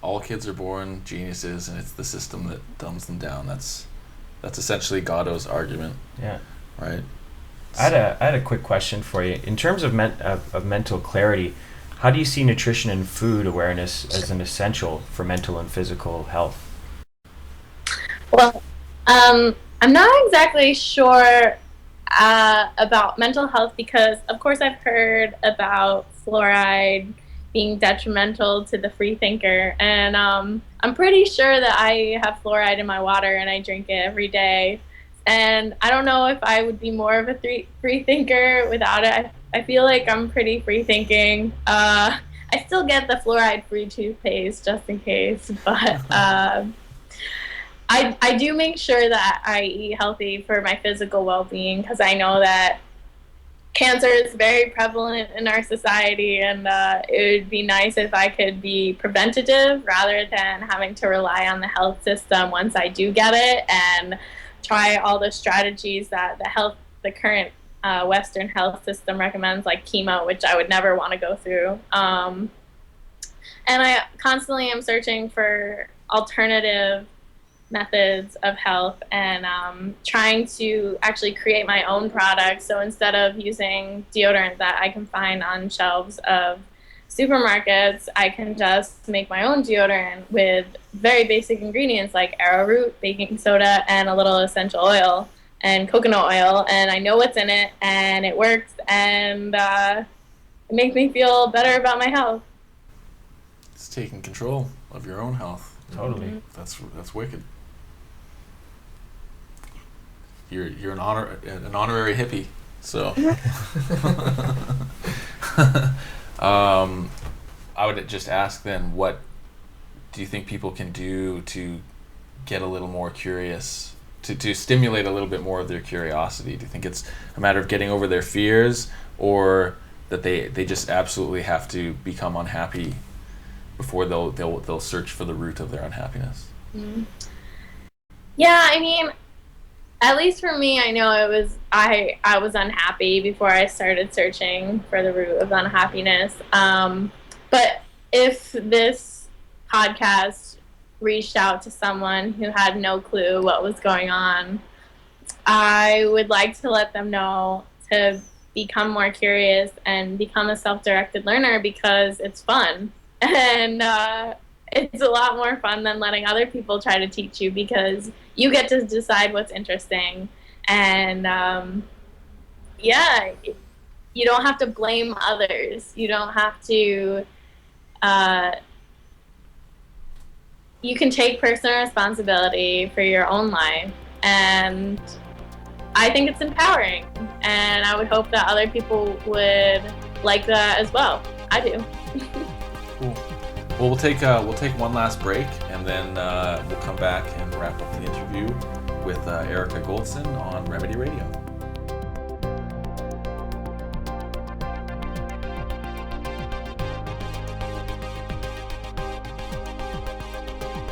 All kids are born geniuses, and it's the system that dumbs them down. That's essentially Gatto's argument. Yeah. Right. I had a quick question for you. In terms of mental clarity, how do you see nutrition and food awareness as an essential for mental and physical health? Well, I'm not exactly sure about mental health, because of course I've heard about fluoride being detrimental to the free thinker, and I'm pretty sure that I have fluoride in my water and I drink it every day, and I don't know if I would be more of a free thinker without it. I feel like I'm pretty free thinking. I still get the fluoride free toothpaste just in case, but I do make sure that I eat healthy for my physical well-being, because I know that cancer is very prevalent in our society, and it would be nice if I could be preventative rather than having to rely on the health system once I do get it, and try all the strategies that the current Western health system recommends, like chemo, which I would never want to go through. And I constantly am searching for alternative methods of health, and trying to actually create my own products. So instead of using deodorant that I can find on shelves of supermarkets, I can just make my own deodorant with very basic ingredients like arrowroot, baking soda, and a little essential oil and coconut oil, and I know what's in it, and it works, and it makes me feel better about my health. It's taking control of your own health. Totally. Mm-hmm. That's wicked. You're an honorary hippie, so I would just ask then, what do you think people can do to get a little more curious, to stimulate a little bit more of their curiosity? Do you think it's a matter of getting over their fears, or that they just absolutely have to become unhappy before they'll search for the root of their unhappiness? Yeah, I mean, At least for me, I know it was I was unhappy before I started searching for the root of unhappiness. But if this podcast reached out to someone who had no clue what was going on, I would like to let them know to become more curious and become a self-directed learner, because it's fun. And it's a lot more fun than letting other people try to teach you, because you get to decide what's interesting. And yeah, you don't have to blame others. You don't have to, you can take personal responsibility for your own life. And I think it's empowering. And I would hope that other people would like that as well. I do. Cool. Well, we'll take one last break, and then we'll come back and wrap up the interview with Erica Goldson on Remedy Radio.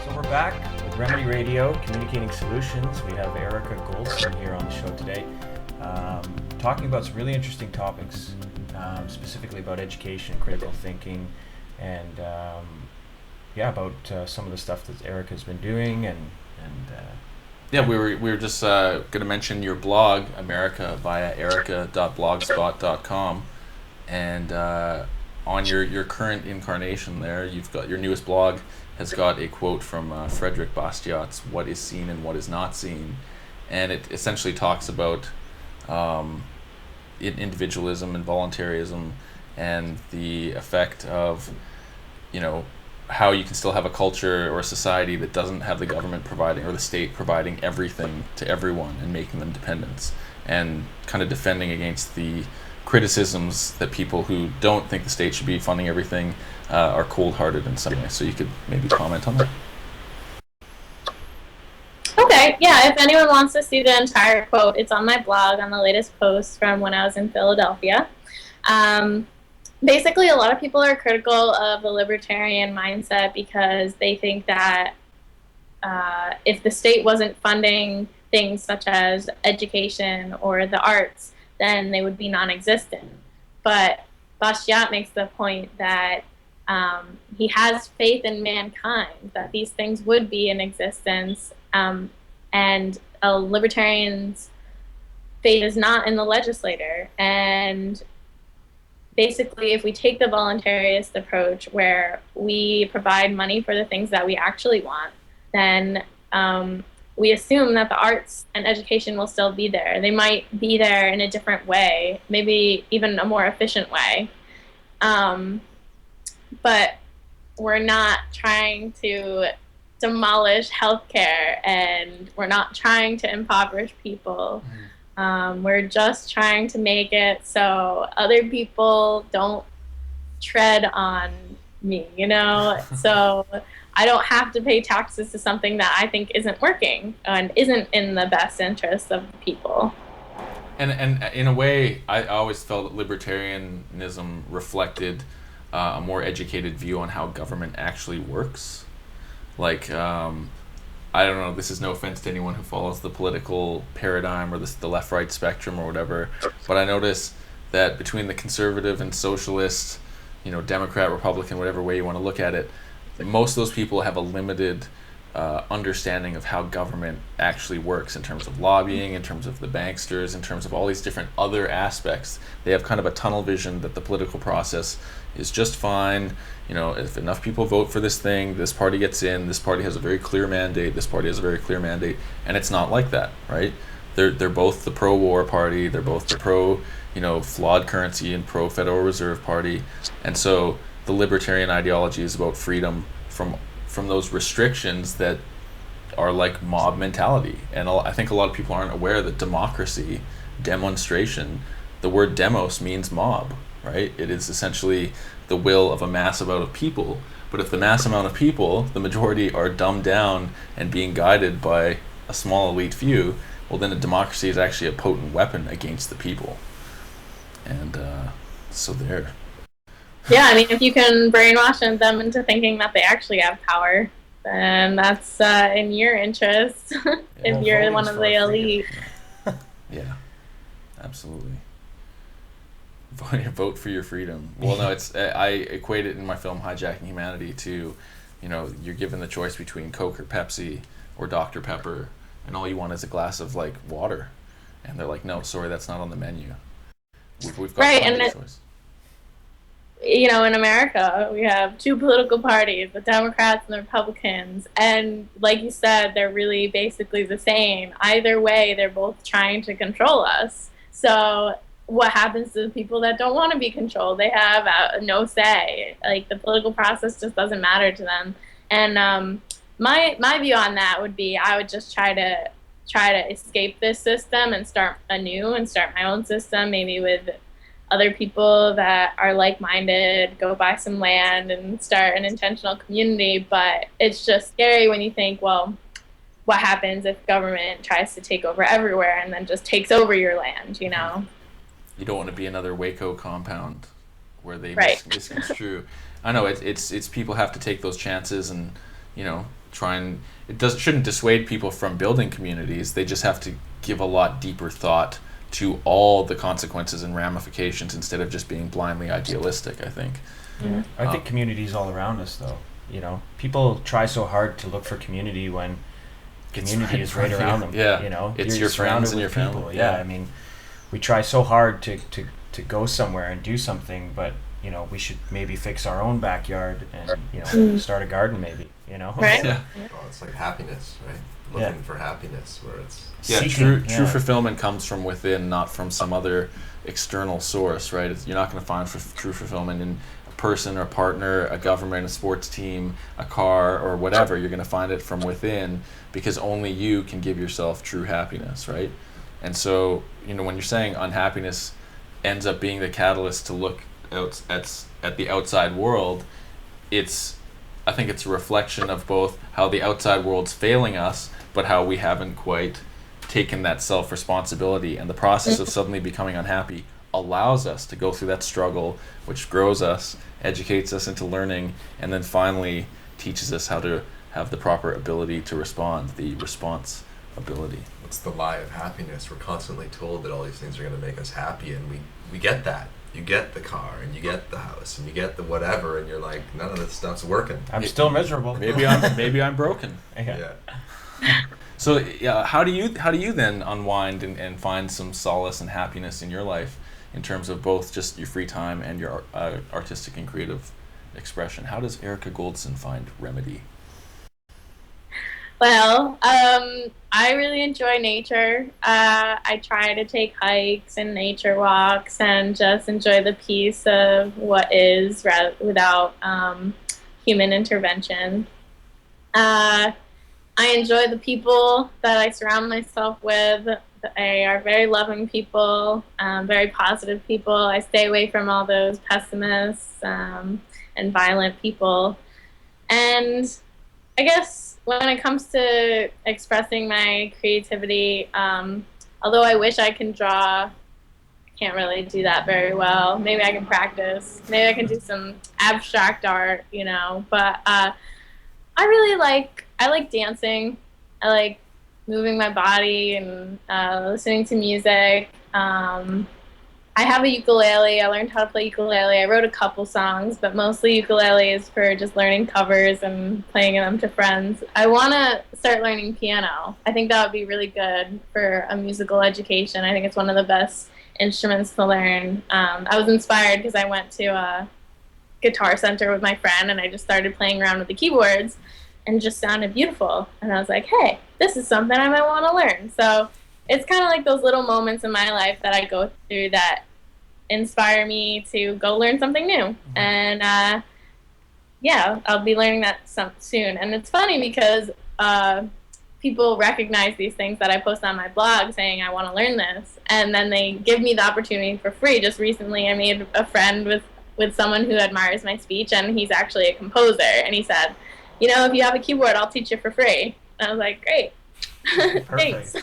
So we're back with Remedy Radio, Communicating Solutions. We have Erica Goldson here on the show today, talking about some really interesting topics, specifically about education, critical thinking, and about some of the stuff that Erica's been doing, and yeah, we were just going to mention your blog, America, via erica.blogspot.com, and on your current incarnation there, you've got your newest blog has got a quote from Frederick Bastiat's "What is seen and what is not seen," and it essentially talks about individualism and voluntarism and the effect of, how you can still have a culture or a society that doesn't have the government providing or the state providing everything to everyone and making them dependents, and kind of defending against the criticisms that people who don't think the state should be funding everything are cold-hearted in some way. So you could maybe comment on that. Okay, yeah, if anyone wants to see the entire quote, it's on my blog on the latest post from when I was in Philadelphia. Basically, a lot of people are critical of the libertarian mindset because they think that if the state wasn't funding things such as education or the arts, then they would be non-existent. But Bastiat makes the point that he has faith in mankind, that these things would be in existence, and a libertarian's faith is not in the legislator. And basically, if we take the voluntarist approach where we provide money for the things that we actually want, then we assume that the arts and education will still be there. They might be there in a different way, maybe even a more efficient way. But we're not trying to demolish healthcare, and we're not trying to impoverish people. We're just trying to make it so other people don't tread on me, So I don't have to pay taxes to something that I think isn't working and isn't in the best interest of the people. And in a way, I always felt that libertarianism reflected a more educated view on how government actually works. Like, I don't know, this is no offense to anyone who follows the political paradigm or the left-right spectrum or whatever, but I notice that between the conservative and socialist, Democrat, Republican, whatever way you want to look at it, most of those people have a limited understanding of how government actually works in terms of lobbying, in terms of the banksters, in terms of all these different other aspects. They have kind of a tunnel vision that the political process is just fine. If enough people vote for this thing, this party gets in, this party has a very clear mandate, this party has a very clear mandate, and it's not like that, right? They're both the pro-war party, they're both the pro, flawed currency and pro-Federal Reserve party, and so the libertarian ideology is about freedom from those restrictions that are like mob mentality. And I think a lot of people aren't aware that democracy, demonstration, the word demos means mob, right? It is essentially the will of a mass amount of people. But if the mass amount of people, the majority, are dumbed down and being guided by a small elite few, well, then a democracy is actually a potent weapon against the people. And so there. Yeah, I mean, if you can brainwash them into thinking that they actually have power, and that's in your interest if you're one of the elite. Yeah, absolutely. Vote for your freedom. Well, no, it's I equate it in my film Hijacking Humanity to, you're given the choice between Coke or Pepsi or Dr. Pepper, and all you want is a glass of like water, and they're like, no, sorry, that's not on the menu. We've got right, plenty of choice. In America, we have two political parties, the Democrats and the Republicans, and like you said, they're really basically the same. Either way, they're both trying to control us. So what happens to the people that don't want to be controlled? They have no say. Like, the political process just doesn't matter to them. And my view on that would be, I would just try to escape this system and start anew and start my own system, maybe with other people that are like-minded, go buy some land and start an intentional community. But it's just scary when you think, well, what happens if government tries to take over everywhere and then just takes over your land, You don't want to be another Waco compound where they misconstrue. I know it's people have to take those chances and, try and shouldn't dissuade people from building communities. They just have to give a lot deeper thought to all the consequences and ramifications instead of just being blindly idealistic, I think. Yeah. I think community's all around us, though. People try so hard to look for community when community is right around them. Yeah. It's your friends and your family. Yeah. I mean, we try so hard to go somewhere and do something, but we should maybe fix our own backyard and start a garden, maybe. Right. Yeah. Well, it's like happiness, right? Looking for happiness, where it's true fulfillment comes from within, not from some other external source, right? You're not going to find true fulfillment in a person or a partner, a government, a sports team, a car, or whatever. You're going to find it from within, because only you can give yourself true happiness, right? And so, when you're saying unhappiness ends up being the catalyst to look out at the outside world, I think it's a reflection of both how the outside world's failing us, but how we haven't quite taken that self-responsibility. And the process of suddenly becoming unhappy allows us to go through that struggle, which grows us, educates us into learning, and then finally teaches us how to have the proper ability to respond, the response ability. What's the lie of happiness? We're constantly told that all these things are going to make us happy, and we get that. You get the car, and you get the house, and you get the whatever, and you're like, none of this stuff's working. I'm still miserable. Maybe I'm broken. Yeah. So how do you then unwind and find some solace and happiness in your life, in terms of both just your free time and your artistic and creative expression? How does Erica Goldson find remedy? Well, I really enjoy nature. I try to take hikes and nature walks and just enjoy the peace of what is without human intervention. I enjoy the people that I surround myself with. They are very loving people, very positive people. I stay away from all those pessimists and violent people. And I guess when it comes to expressing my creativity, although I wish I can draw, I can't really do that very well. Maybe I can practice. Maybe I can do some abstract art, But I like dancing. I like moving my body and listening to music. I have a ukulele. I learned how to play ukulele. I wrote a couple songs, but mostly ukulele is for just learning covers and playing them to friends. I want to start learning piano. I think that would be really good for a musical education. I think it's one of the best instruments to learn. I was inspired because I went to a guitar center with my friend, and I just started playing around with the keyboards, and it just sounded beautiful. And I was like, hey, this is something I might want to learn. So it's kind of like those little moments in my life that I go through that inspire me to go learn something new. And I'll be learning that soon. And it's funny because people recognize these things that I post on my blog saying I want to learn this, and then they give me the opportunity for free. Just recently I made a friend with someone who admires my speech, and he's actually a composer, and he said, if you have a keyboard, I'll teach you for free. And I was like, great. Thanks.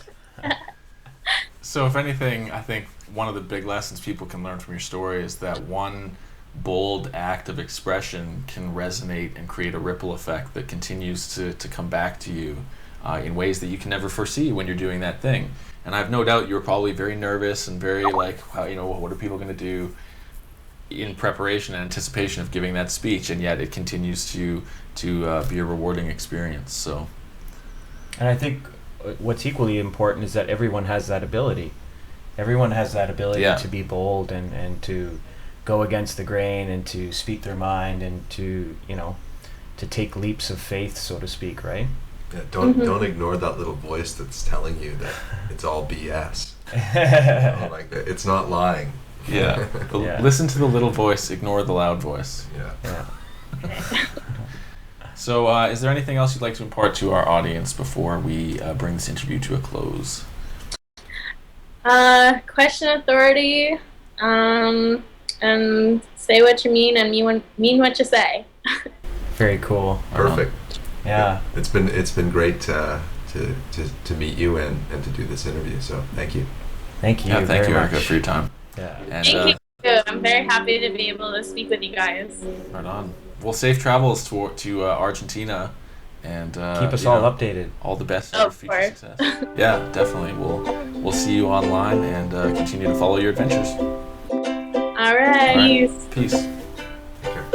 So if anything, I think one of the big lessons people can learn from your story is that one bold act of expression can resonate and create a ripple effect that continues to come back to you in ways that you can never foresee when you're doing that thing. And I have no doubt you were probably very nervous and very like, what are people going to do in preparation and anticipation of giving that speech, and yet it continues to be a rewarding experience. So, And I think what's equally important is that everyone has that ability. Everyone has that ability to be bold and to go against the grain and to speak their mind and to take leaps of faith, so to speak, right? Yeah, don't ignore that little voice that's telling you that it's all BS. Like it's not lying. Yeah. Listen to the little voice, ignore the loud voice. Yeah. So, is there anything else you'd like to impart to our audience before we bring this interview to a close? Question authority, and say what you mean and mean what you say. Very cool. Perfect. Yeah. It's been great to meet you and to do this interview. So thank you. Thank you. Yeah, thank you, very Erica, much. for your time. Yeah. And, Thank you. I'm very happy to be able to speak with you guys. Right on. Well, safe travels to Argentina, and Keep us all updated. All the best Of for future success. Yeah, definitely. We'll see you online and continue to follow your adventures. All right. Peace. Take care.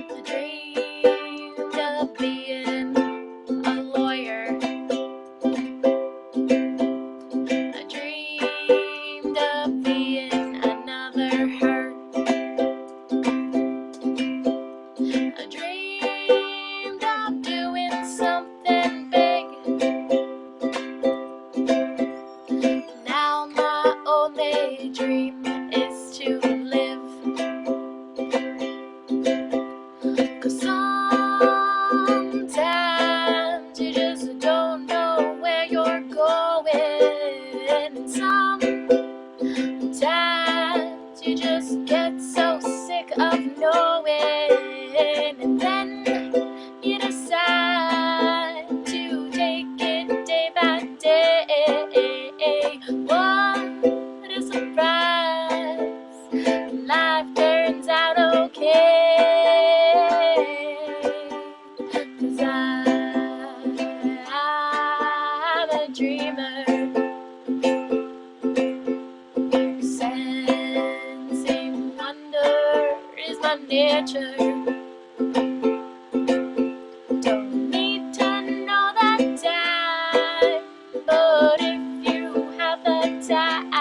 I dreamed of being a lawyer. I dreamed of being another her. I dreamed of doing something big. Now my only dream is to live. 'Cause sometimes you just don't know where you're going. And sometimes you just get so sick of knowing. And then you decide to take it day by day. What a surprise! Life turns out okay. 'Cause I'm a dreamer. Sensing wonder is my nature. Don't need to know the time, but if you have the time, I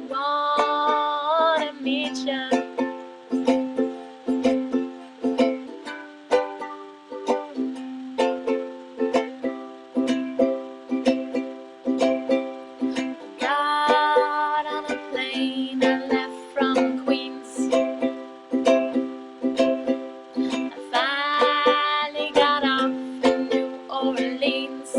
wanna meet you. Got on a plane and left from Queens. I finally got off in New Orleans.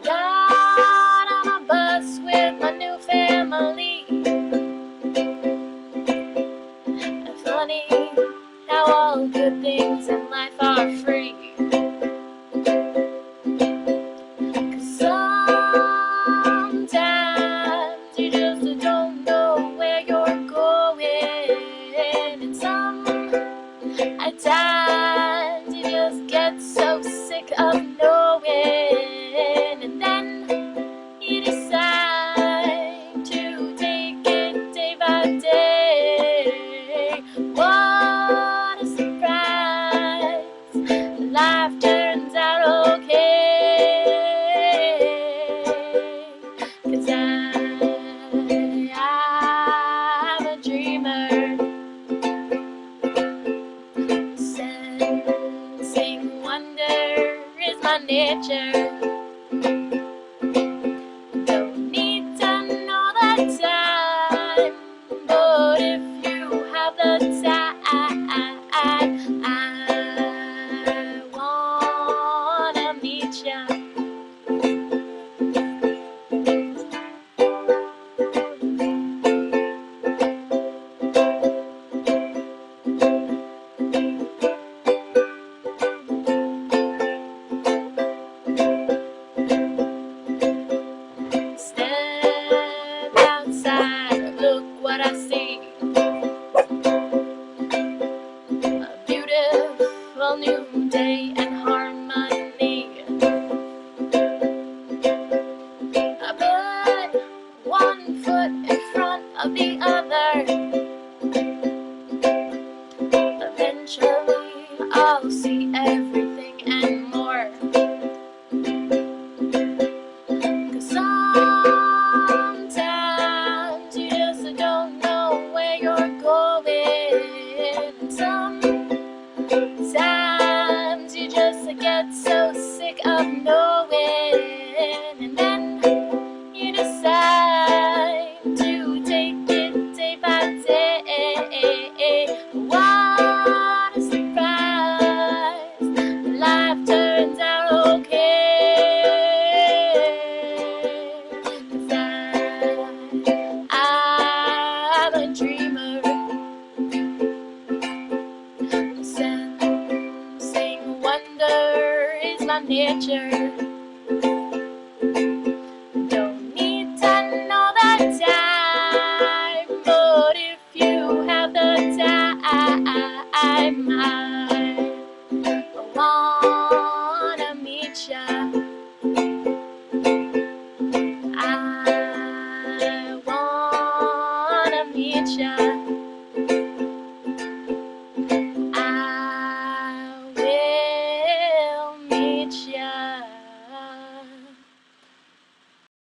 Got on a bus with my new family. And funny how all good things in life are free. 'Cause sometimes you just don't know where you're going. And sometimes you just get so sick of knowing. And then you decide to take it day by day. What a surprise! Life turns out okay. 'Cause I'm a dreamer. Sensing wonder is my nature. Don't need to know the time, but if you have the time, I wanna meet ya. all new day and harmony. I put one foot in front of the other. Eventually I'll see everything and more. 'Cause sometimes you just don't know where you're going. Sometimes you just get so sick of knowing, and then you decide to take it day by day. What a surprise! Life turns out okay. 'Cause I'm a dreamer. Sensing wonder is my nature. Don't need to know the time, but if you have the time, I wanna meet ya. I wanna meet ya.